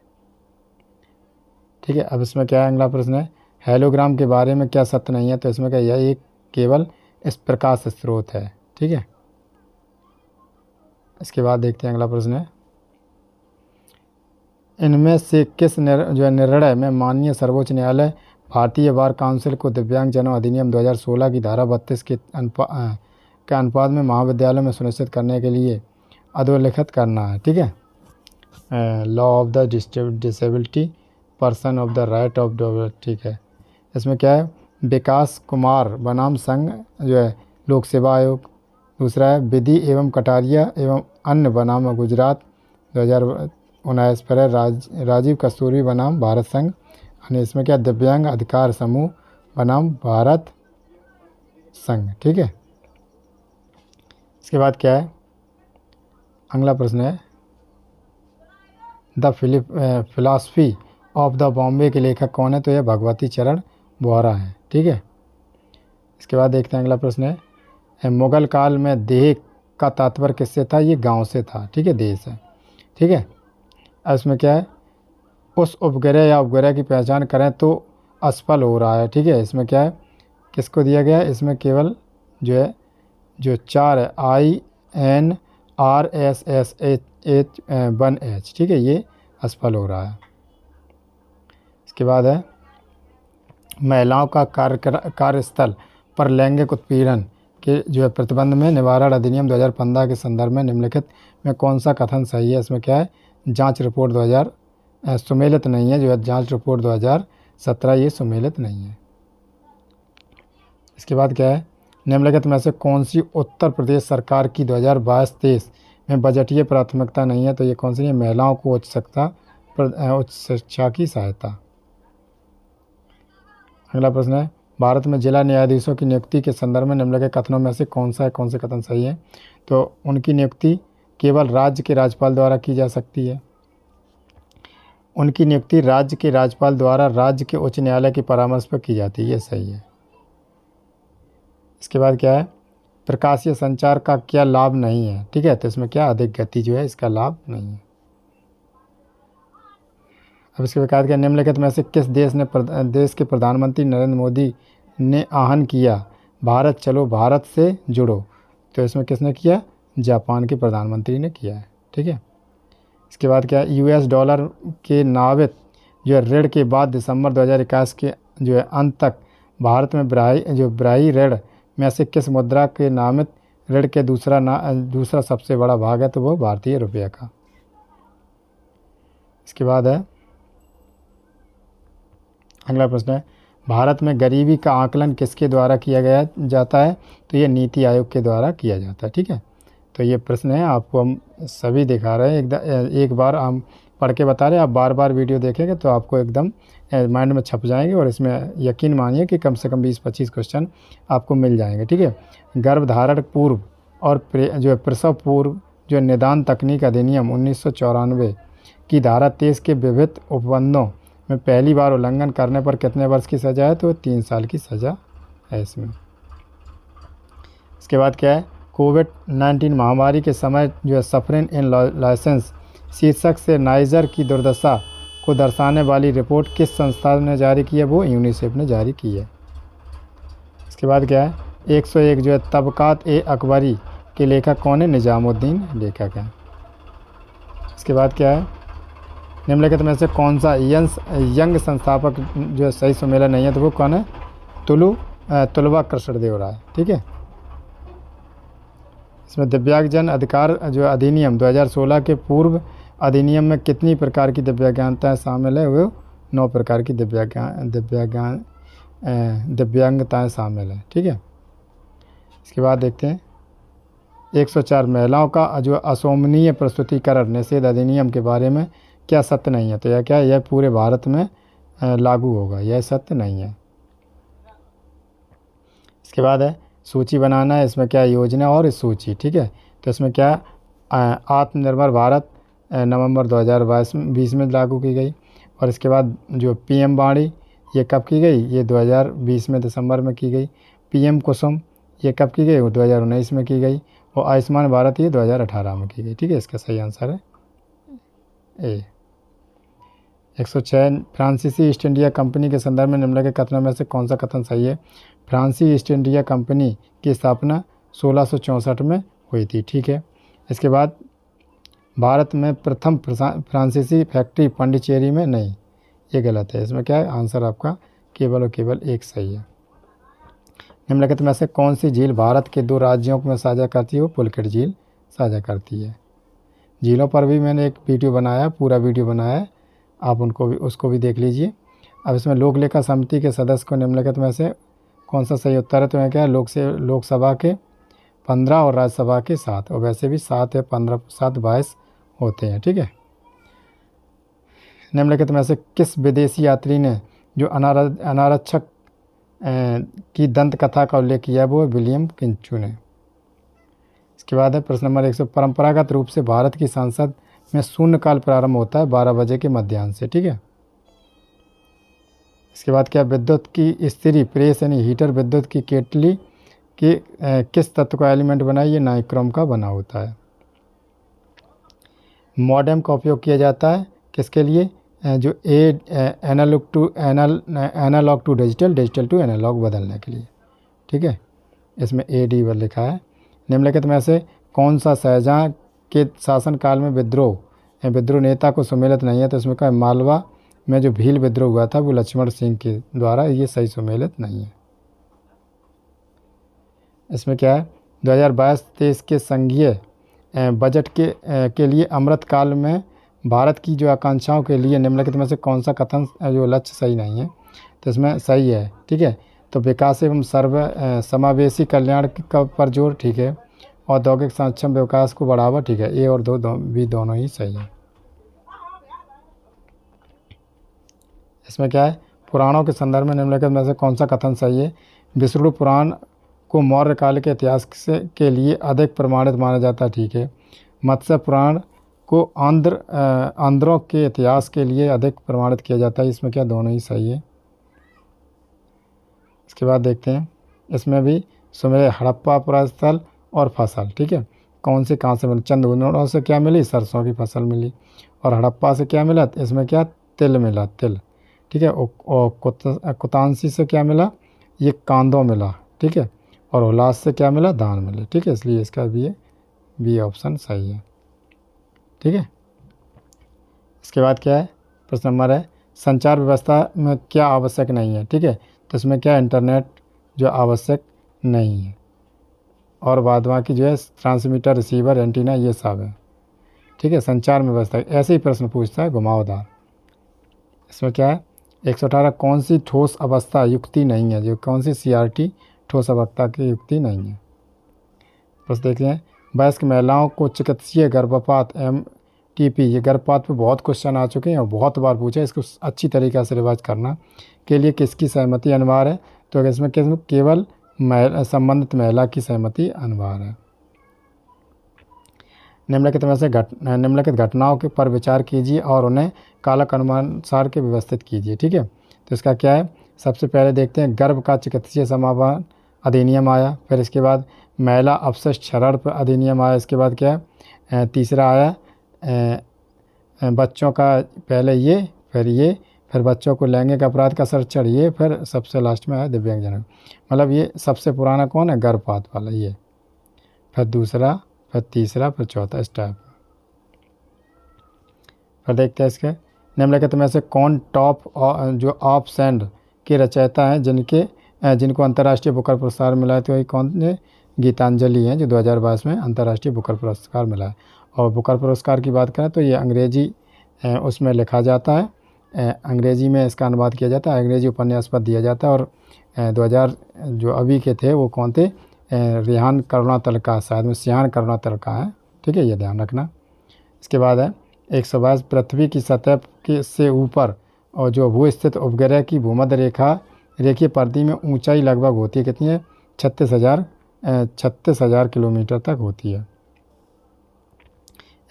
ठीक है। अब इसमें क्या है, अगला प्रश्न है हेलोग्राम के बारे में क्या सत्य नहीं है, तो इसमें क्या, यह एक केवल इस प्रकाश स्रोत है, ठीक है। इसके बाद देखते हैं अगला प्रश्न है इनमें से किस निर्णय में माननीय सर्वोच्च न्यायालय भारतीय बार काउंसिल को दिव्यांगजनों अधिनियम 2016 की धारा 32 के अनुपात में महाविद्यालयों में सुनिश्चित करने के लिए अधोलिखित करना है, ठीक है। Law of the disability person of the right of the, ठीक है। इसमें क्या है, विकास कुमार बनाम संघ जो है लोक सेवा आयोग। दूसरा है विधि एवं कटारिया एवं अन्य बनाम गुजरात 2019 पर है राजीव कस्तूरी बनाम भारत संघ। और इसमें क्या, दिव्यांग अधिकार समूह बनाम भारत संघ, ठीक है। इसके बाद क्या है, अगला प्रश्न है the philosophy of the Bombay के लेखक कौन है, तो यह भगवती चरण बोहरा है, ठीक है। इसके बाद देखते हैं अगला प्रश्न है मुगल काल में देह का तात्पर्य किससे था, ये गांव से था, ठीक है, देश है, ठीक है। अब इसमें क्या है, उस उपग्रह या उपग्रह की पहचान करें तो असफल हो रहा है, ठीक है। इसमें क्या है, किसको दिया गया है, इसमें केवल जो है जो 4 है INRSS1H, ठीक है, ये असफल हो रहा है। इसके बाद है महिलाओं का कार्यस्थल पर लैंगिक उत्पीड़न के जो है प्रतिबंध में निवारण अधिनियम 2015 के संदर्भ में निम्नलिखित में कौन सा कथन सही है। इसमें क्या है, जांच रिपोर्ट 2000 सुमेलित नहीं है, जो है जांच रिपोर्ट 2017 ये सुमेलित नहीं है। इसके बाद क्या है, निम्नलिखित में से कौन सी उत्तर प्रदेश सरकार की 2022-23 में बजटीय प्राथमिकता नहीं है, तो ये कौन सी है, महिलाओं को उच्च शिक्षा की सहायता। अगला प्रश्न है भारत में जिला न्यायाधीशों की नियुक्ति के संदर्भ में निम्नलिखित कथनों में से कौन से कथन सही है, तो उनकी नियुक्ति केवल राज्य के राज्यपाल द्वारा की जा सकती है। उनकी नियुक्ति राज्य के राज्यपाल द्वारा राज्य के उच्च न्यायालय के परामर्श पर की जाती है, ये सही है। इसके बाद क्या है, प्रकाशीय संचार का क्या लाभ नहीं है, ठीक है, तो इसमें क्या, अधिक गति जो है इसका लाभ नहीं है। अब इसके बाद क्या, निम्नलिखित में से किस देश के प्रधानमंत्री नरेंद्र मोदी ने आह्वान किया भारत चलो भारत से जुड़ो, तो इसमें किसने किया, जापान के प्रधानमंत्री ने किया है, ठीक है। इसके बाद क्या, US डॉलर के नावित जो है ऋण के बाद दिसंबर 2021 के जो है अंत तक भारत में ब्राही ऋण में से किस मुद्रा के नामित ऋण के दूसरा सबसे बड़ा भाग है, तो वो भारतीय रुपये का। इसके बाद है अगला प्रश्न है भारत में गरीबी का आकलन किसके द्वारा किया जाता है, तो ये नीति आयोग के द्वारा किया जाता है, ठीक है। तो ये प्रश्न है आपको हम सभी दिखा रहे हैं, एक बार हम पढ़ के बता रहे हैं, आप बार बार वीडियो देखेंगे तो आपको एकदम माइंड में छप जाएंगे और इसमें यकीन मानिए कि कम से कम 20-25 क्वेश्चन आपको मिल जाएंगे, ठीक है। गर्भधारण पूर्व और जो प्रसव पूर्व जो निदान तकनीक अधिनियम 1994 की धारा 23 के विभिन्न उपबंधों में पहली बार उल्लंघन करने पर कितने वर्ष की सज़ा है, तो 3 साल की सज़ा है इसमें। इसके बाद क्या है, कोविड-19 महामारी के समय जो है सफरिंग इन लाइसेंस शीर्षक से नाइजर की दुर्दशा को दर्शाने वाली रिपोर्ट किस संस्था ने जारी की है, वो यूनिसेफ ने जारी की है। इसके बाद क्या है, 101 जो है तबकात ए अकबरी के लेखक कौन है, निजामुद्दीन लेखक है। इसके बाद क्या है, निम्नलिखित में से कौन सा यंग संस्थापक जो है सही सुमेला नहीं है, तो वो कौन है, तुलवा कृष्णदेव राय, ठीक है। इसमें दिव्यांगजन अधिकार जो अधिनियम 2016 के पूर्व अधिनियम में कितनी प्रकार की दिव्यांगताएं शामिल है, वो 9 प्रकार की दिव्यांगताएं शामिल है, ठीक है। इसके बाद देखते हैं 104 महिलाओं का जो असोमनीय प्रस्तुतिकरण निषेध अधिनियम के बारे में क्या सत्य नहीं है, तो यह क्या है, यह पूरे भारत में लागू होगा, यह सत्य नहीं है। इसके बाद है सूची बनाना है, इसमें क्या योजना और सूची, ठीक है। तो इसमें क्या आत्मनिर्भर भारत नवंबर 2022 में लागू की गई। और इसके बाद जो PM वाणी ये कब की गई, ये 2020 में दिसंबर में की गई। PM कुसुम ये कब की गई, वो 2019 में की गई। और आयुष्मान भारत ये 2018 में की गई। ठीक है, इसका सही आंसर है ए। 106 फ्रांसीसी ईस्ट इंडिया कंपनी के संदर्भ में निम्नलिखित कथनों में से कौन सा कथन सही है। फ्रांसीसी ईस्ट इंडिया कंपनी की स्थापना 1664 में हुई थी। ठीक है, इसके बाद भारत में प्रथम फ्रांसीसी फैक्ट्री पांडिचेरी में नहीं, ये गलत है। इसमें क्या है, आंसर आपका केवल और केवल एक सही है। निम्नलिखित में से कौन सी झील भारत के 2 राज्यों में साझा करती है, वो पुलकेट झील साझा करती है। झीलों पर भी मैंने एक वीडियो बनाया, पूरा वीडियो बनाया है, आप उसको भी देख लीजिए। अब इसमें लोक लेखा समिति के सदस्य को निम्नलिखित में से कौन सा सही उत्तर है, तो मैं क्या है, लोकसभा के 15 और राज्यसभा के 7, और वैसे भी 7 है, 15 7 22 होते हैं। ठीक है, निम्नलिखित में से किस विदेशी यात्री ने जो अनारक्षक की दंत कथा का उल्लेख किया है, वो विलियम किंचू ने। इसके बाद है प्रश्न नंबर 100, परंपरागत रूप से भारत की संसद में शून्यकाल प्रारंभ होता है 12 बजे के मध्याह्न से। ठीक है, इसके बाद क्या, विद्युत की स्त्री प्रेस यानी हीटर विद्युत की केटली के किस तत्व का एलिमेंट बना है, ये नाइक्रोम का बना होता है। मॉडेम का उपयोग किया जाता है किसके लिए, जो analogue to digital, digital to analogue बदलने के लिए। ठीक है, इसमें AD लिखा है। निम्नलिखित में से कौन सा शाहजहां के शासनकाल में विद्रोह नेता को सुमेलित नहीं है, तो इसमें क्या, मालवा में जो भील विद्रोह हुआ था वो लक्ष्मण सिंह के द्वारा, ये सही सुमेलित नहीं है। इसमें क्या है, 2022-23 के संघीय बजट के लिए अमृतकाल में भारत की जो आकांक्षाओं के लिए निम्नलिखित में से कौन सा कथन जो लक्ष्य सही नहीं है, तो इसमें सही है। ठीक है, तो विकास एवं समावेशी कल्याण का पर जोर। ठीक है, औद्योगिक सक्षम विकास को बढ़ावा। ठीक है, A और भी दोनों ही सही है। इसमें क्या है, पुराणों के संदर्भ में निम्नलिखित में से कौन सा कथन सही है। विष्णु पुराण को मौर्य काल के इतिहास के लिए अधिक प्रमाणित माना जाता है। ठीक है, मत्स्य पुराण को आंध्रों के इतिहास के लिए अधिक प्रमाणित किया जाता है। इसमें क्या, दोनों ही सही है। इसके बाद देखते हैं, इसमें भी सुमेर हड़प्पा पुरास्थल और फसल। ठीक है, कौन से कहाँ से मिली, चंद्रगुप्त से क्या मिली, सरसों की फसल मिली। और हड़प्पा से क्या मिला, इसमें क्या, तिल मिला, तिल। ठीक है, और कुतांसी से क्या मिला, ये कांदो मिला। ठीक है, और हुलास से क्या मिला, धान मिले। ठीक है, इसलिए इसका भी बी ऑप्शन सही है। ठीक है, इसके बाद क्या है, प्रश्न नंबर है, संचार व्यवस्था में क्या आवश्यक नहीं है। ठीक है, तो इसमें क्या, इंटरनेट जो आवश्यक नहीं है, और बाद बाकी जो है ट्रांसमीटर, रिसीवर, एंटीना, ये सब है। ठीक है, संचार में व्यवस्था ऐसे ही प्रश्न पूछता है घुमावदार। इसमें क्या है, 118 कौन सी ठोस अवस्था युक्ति नहीं है, जो कौन सी CRT ठोस अवस्था की युक्ति नहीं है। बस देखते हैं, वयस्क महिलाओं को चिकित्सीय गर्भपात MTP, ये गर्भपात पे बहुत क्वेश्चन आ चुके हैं और बहुत बार पूछा है, इसको अच्छी तरीक़े से रिवाइज करना के लिए किसकी सहमति अनिवार्य है, तो इसमें केवल संबंधित महिला की सहमति अनिवार्य है। निम्नलिखित घटनाओं के पर विचार कीजिए और उन्हें कालक अनुसार के व्यवस्थित कीजिए। ठीक है, तो इसका क्या है, सबसे पहले देखते हैं गर्भ का चिकित्सीय समाधान अधिनियम आया, फिर इसके बाद महिला अपशिष्ट क्षरण पर अधिनियम आया, इसके बाद क्या है, तीसरा आया बच्चों का, पहले ये, फिर बच्चों को लैंगिक अपराध का संरक्षण, ये, फिर सबसे लास्ट में आया दिव्यांगजनों। मतलब ये सबसे पुराना कौन है, गर्भपात वाला, ये, फिर दूसरा, फिर तीसरा, फिर चौथा स्टेप। फिर देखते हैं इसके, निम्नलिखित में से कौन टॉप जो ऑफ सैंड के रचयिता हैं जिनको अंतर्राष्ट्रीय बुकर पुरस्कार मिला है, तो ये कौन है, गीतांजलि हैं, जो 2022 में अंतर्राष्ट्रीय बुकर पुरस्कार मिला है। और बुकर पुरस्कार की बात करें तो ये अंग्रेजी उसमें लिखा जाता है, अंग्रेजी में इसका अनुवाद किया जाता है, अंग्रेजी उपन्यास पर दिया जाता है। और 2000 जो अभी के थे वो कौन थे, रेहान करुणातल का, शायद में सियान करुणातल का है। ठीक है, ये ध्यान रखना। इसके बाद है 122 पृथ्वी की सतह से ऊपर और जो भू स्थित उपग्रह की भूमध्य रेखीय परिधि में ऊंचाई लगभग होती है कितनी है, 36,000 किलोमीटर तक होती है।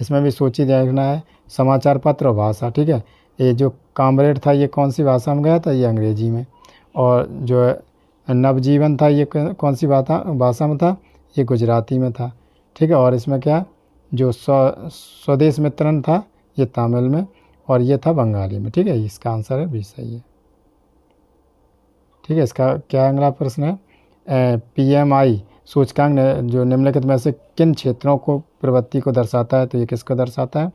इसमें भी सोची देखना है, समाचार पत्र और भाषा, ठीक है। ये जो कामरेड था ये कौन सी भाषा में गया था, ये अंग्रेजी में। और जो नवजीवन था ये कौन सी भाषा में था, ये गुजराती में था, ठीक है। और इसमें क्या, जो स्वदेश मित्रन था ये तमिल में, और ये था बंगाली में, ठीक है। इसका आंसर है बी, सही है, ठीक है। इसका क्या अगला प्रश्न है, PMI सूचकांक जो निम्नलिखित में से किन क्षेत्रों को प्रवृत्ति को दर्शाता है, तो ये किसको दर्शाता है,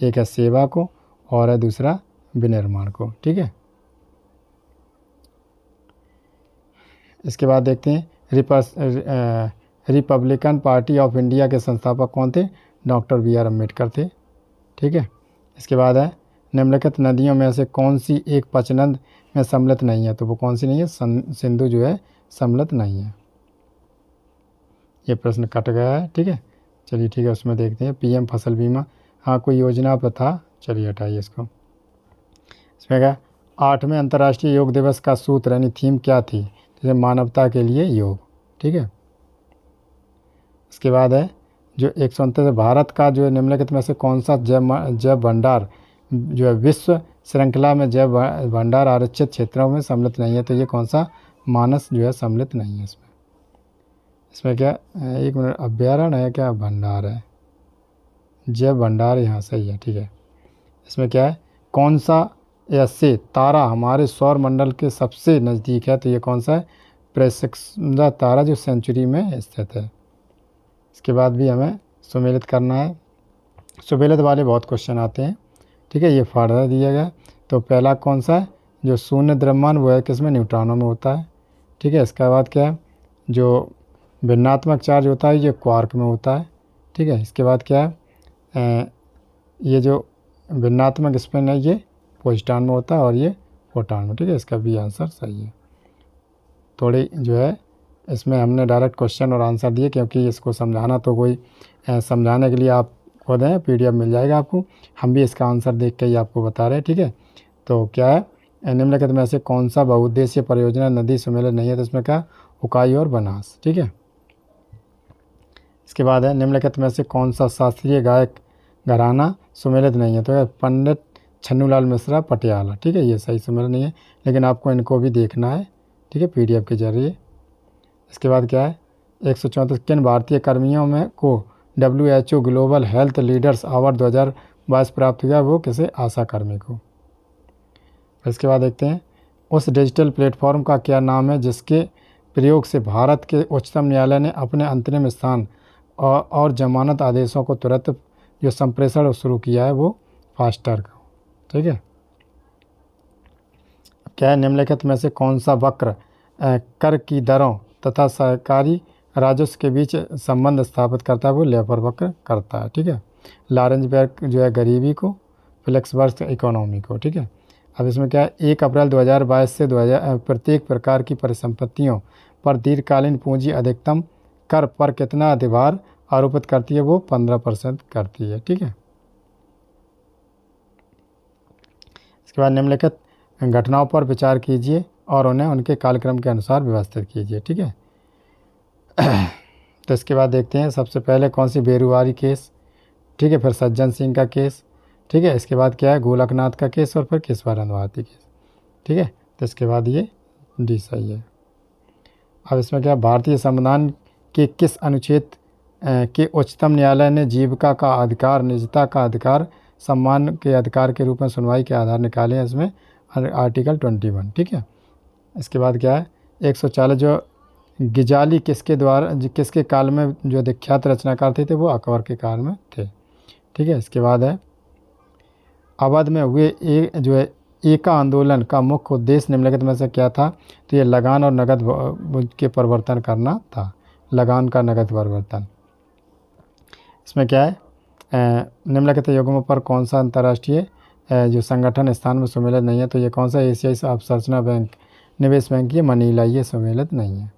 एक है सेवा को और है दूसरा विनिर्माण को, ठीक है। इसके बाद देखते हैं रिपब्लिकन पार्टी ऑफ इंडिया के संस्थापक कौन थे, डॉक्टर BR अम्बेडकर थे, ठीक है। इसके बाद है निम्नलिखित नदियों में से कौन सी एक पचनद में सम्मिलित नहीं है, तो वो कौन सी नहीं है, सिंधु जो है सम्मिलित नहीं है। ये प्रश्न कट गया है, ठीक है। चलिए ठीक है, उसमें देखते हैं PM फसल बीमा, हाँ कोई योजना पर था, चलिए हटाइए इसको। इसमें क्या, 8वें अंतर्राष्ट्रीय योग दिवस का सूत्र यानी थीम क्या थी, जैसे मानवता के लिए योग, ठीक है। इसके बाद है जो 129 भारत का जो निम्नलिखित में से कौन सा जैव भंडार जो है विश्व श्रृंखला में जैव भंडार आरक्षित क्षेत्रों में सम्मिलित नहीं है, तो ये कौन सा मानस जो है सम्मिलित नहीं है इसमें। इसमें क्या, एक मिनट, अभ्यारण्य है क्या, भंडार है, जैव भंडार यहाँ सही है, ठीक है। इसमें क्या है, कौन सा ऐसे तारा हमारे सौर मंडल के सबसे नज़दीक है, तो ये कौन सा है, प्रेसक्सा तारा जो सेंचुरी में स्थित है। इसके बाद भी हमें सुमेलित करना है, सुमेलित वाले बहुत क्वेश्चन आते हैं, ठीक है। ये फार्मूला दिया गया, तो पहला कौन सा है, जो शून्य द्रव्यमान वो है किसमें, न्यूट्रॉनों में होता है, ठीक है। इसके बाद क्या है, जो भिन्नात्मक चार्ज होता है ये क्वार्क में होता है, ठीक है। इसके बाद क्या है, ये जो भिन्नात्मक स्पिन है ये पोस्टान में होता है और ये फोटान में, ठीक है। इसका भी आंसर सही है। थोड़ी जो है इसमें हमने डायरेक्ट क्वेश्चन और आंसर दिए, क्योंकि इसको समझाना तो कोई समझाने के लिए आप खुद हैं, PDF मिल जाएगा आपको, हम भी इसका आंसर देख के ही आपको बता रहे हैं, ठीक है। तो क्या है, निम्नलिखित में से कौन सा बहुउद्देशीय परियोजना नदी सुमेलित नहीं है, तो इसमें क्या, उकाई और बनास, ठीक है। इसके बाद है निम्नलिखित में से कौन सा शास्त्रीय गायक घराना सुमेलित नहीं है, तो पंडित छन्नूलाल मिश्रा पटियाला, ठीक है। ये सही सुमेलित नहीं है, लेकिन आपको इनको भी देखना है, ठीक है, PDF के जरिए। इसके बाद क्या है, 134 किन भारतीय कर्मियों में को WHO global health leaders award 2022 प्राप्त हुआ, वो किसे, आशा कर्मी को। इसके बाद देखते हैं उस डिजिटल प्लेटफॉर्म का क्या नाम है जिसके प्रयोग से भारत के उच्चतम न्यायालय ने अपने अंतरिम स्थान और जमानत आदेशों को तुरंत जो संप्रेषण शुरू किया है, वो फास्टर का, ठीक है। क्या है, निम्नलिखित में से कौन सा वक्र कर की दरों तथा सरकारी राजस्व के बीच संबंध स्थापित करता है, वो लेबर वक्र करता है, ठीक है। लॉरेंजबर्ग जो है गरीबी को, फ्लेक्सबर्ग इकोनॉमी को, ठीक है। अब इसमें क्या है, 1 अप्रैल 2022 से प्रत्येक प्रकार की परिसंपत्तियों पर दीर्घकालीन पूंजी अधिकतम कर पर कितना अधिभार आरोपित करती है, वो 15% करती है, ठीक है। इसके बाद निम्नलिखित घटनाओं पर विचार कीजिए और उन्हें उनके कालक्रम के अनुसार व्यवस्थित कीजिए, ठीक है। तो इसके बाद देखते हैं सबसे पहले कौन सी बेरुवारी केस, ठीक है, फिर सज्जन सिंह का केस, ठीक है। इसके बाद क्या है, गोलकनाथ का केस और फिर केशवानंद भारती केस, ठीक है। तो इसके बाद ये डी सही है। अब इसमें क्या, भारतीय संविधान के किस अनुच्छेद के उच्चतम न्यायालय ने जीविका का अधिकार, निजता का अधिकार, सम्मान के अधिकार के रूप में सुनवाई के आधार निकाले हैं, इसमें आर्टिकल 21, ठीक है। इसके बाद क्या है, 140 जो गिजाली किसके काल में जो विख्यात रचनाकार थे वो अकबर के काल में थे, ठीक है। इसके बाद है अवध में हुए जो है एका आंदोलन का मुख्य उद्देश्य निम्नलिखित में से क्या था, तो ये लगान और नगद के परिवर्तन करना था, लगान का नगद परिवर्तन। इसमें क्या है, निम्नलिखित युग्मों पर कौन सा अंतर्राष्ट्रीय जो संगठन स्थान में सम्मिलित नहीं है, तो ये कौन सा, एशियाई अवसंरचना बैंक, निवेश बैंक, ये मनीला, ये सम्मिलित नहीं है।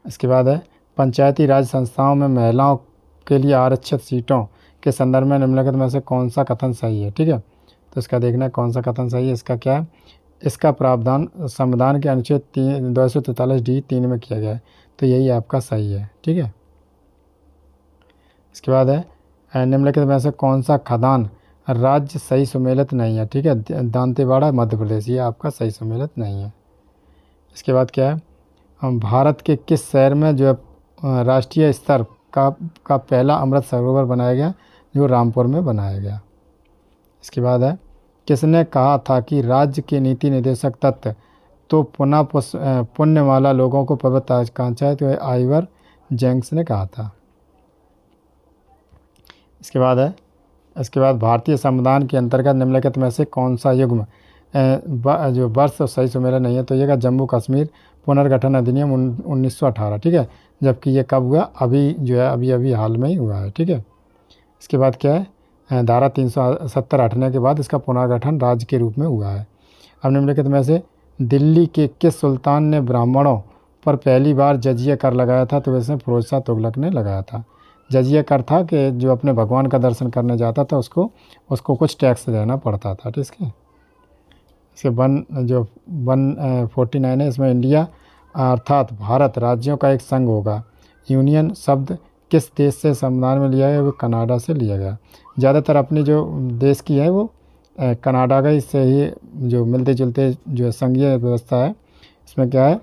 इसके बाद है पंचायती राज संस्थाओं में महिलाओं के लिए आरक्षित सीटों के संदर्भ में निम्नलिखित में से कौन सा कथन सही है, ठीक है। तो इसका देखना है कौन सा कथन सही है। इसका क्या है, इसका प्रावधान संविधान के अनुच्छेद 243D 3 में किया गया है, तो यही आपका सही है, ठीक है। इसके बाद है निम्नलिखित में से कौन सा खदान राज्य सही सुमेलित नहीं है। ठीक है, दांतेवाड़ा मध्य प्रदेश, ये आपका सही सुमेलित नहीं है। इसके बाद क्या है, भारत के किस शहर में जो है राष्ट्रीय स्तर का पहला अमृत सरोवर बनाया गया, जो रामपुर में बनाया गया। इसके बाद है किसने कहा था कि राज्य के नीति निर्देशक तत्व तो पुनः पुण्यमाला लोगों को पवित्र आकांक्षा है, तो आइवर जेंक्स ने कहा था। इसके बाद है, इसके बाद भारतीय संविधान के अंतर्गत निम्नलिखित में से कौन सा युग्म जो वर्ष सही सुमेलित नहीं है, तो ये जम्मू कश्मीर पुनर्गठन अधिनियम 1918। ठीक है, जबकि ये कब हुआ, अभी जो है अभी हाल में ही हुआ है। ठीक है, इसके बाद क्या है, धारा 370 हटने के बाद इसका पुनर्गठन राज्य के रूप में हुआ है। अब निम्नलिखित में से दिल्ली के किस सुल्तान ने ब्राह्मणों पर पहली बार जजिया कर लगाया था, तो वैसे फिरोज शाह तुगलक ने लगाया था। जजिया कर था कि जो अपने भगवान का दर्शन करने जाता था उसको कुछ टैक्स देना पड़ता था। ठीक है, इसके 149 है, इसमें इंडिया अर्थात भारत राज्यों का एक संघ होगा। यूनियन शब्द किस देश से संविधान में लिया गया, वो कनाडा से लिया गया। ज़्यादातर अपनी जो देश की है वो कनाडा का से ही जो मिलते जुलते जो संघीय व्यवस्था है। इसमें क्या है,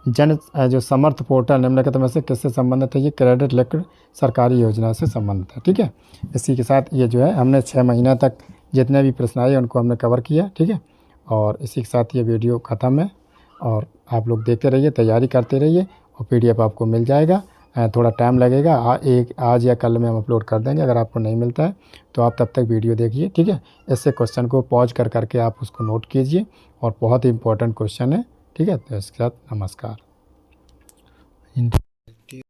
जो समर्थ पोर्टल निम्नलिखित में से किससे संबंधित है, ये क्रेडिट लिंक्ड सरकारी योजना से संबंधित है। ठीक है, इसी के साथ ये जो है हमने 6 महीना तक जितने भी प्रश्न आए उनको हमने कवर किया। ठीक है, और इसी के साथ ये वीडियो ख़त्म है, और आप लोग देखते रहिए, तैयारी करते रहिए, और PDF आपको मिल जाएगा। थोड़ा टाइम लगेगा, आज या कल में हम अपलोड कर देंगे। अगर आपको नहीं मिलता है तो आप तब तक वीडियो देखिए। ठीक है, इससे क्वेश्चन को पॉज करके आप उसको नोट कीजिए, और बहुत ही इंपॉर्टेंट क्वेश्चन है। ठीक है, तो इसके साथ नमस्कार।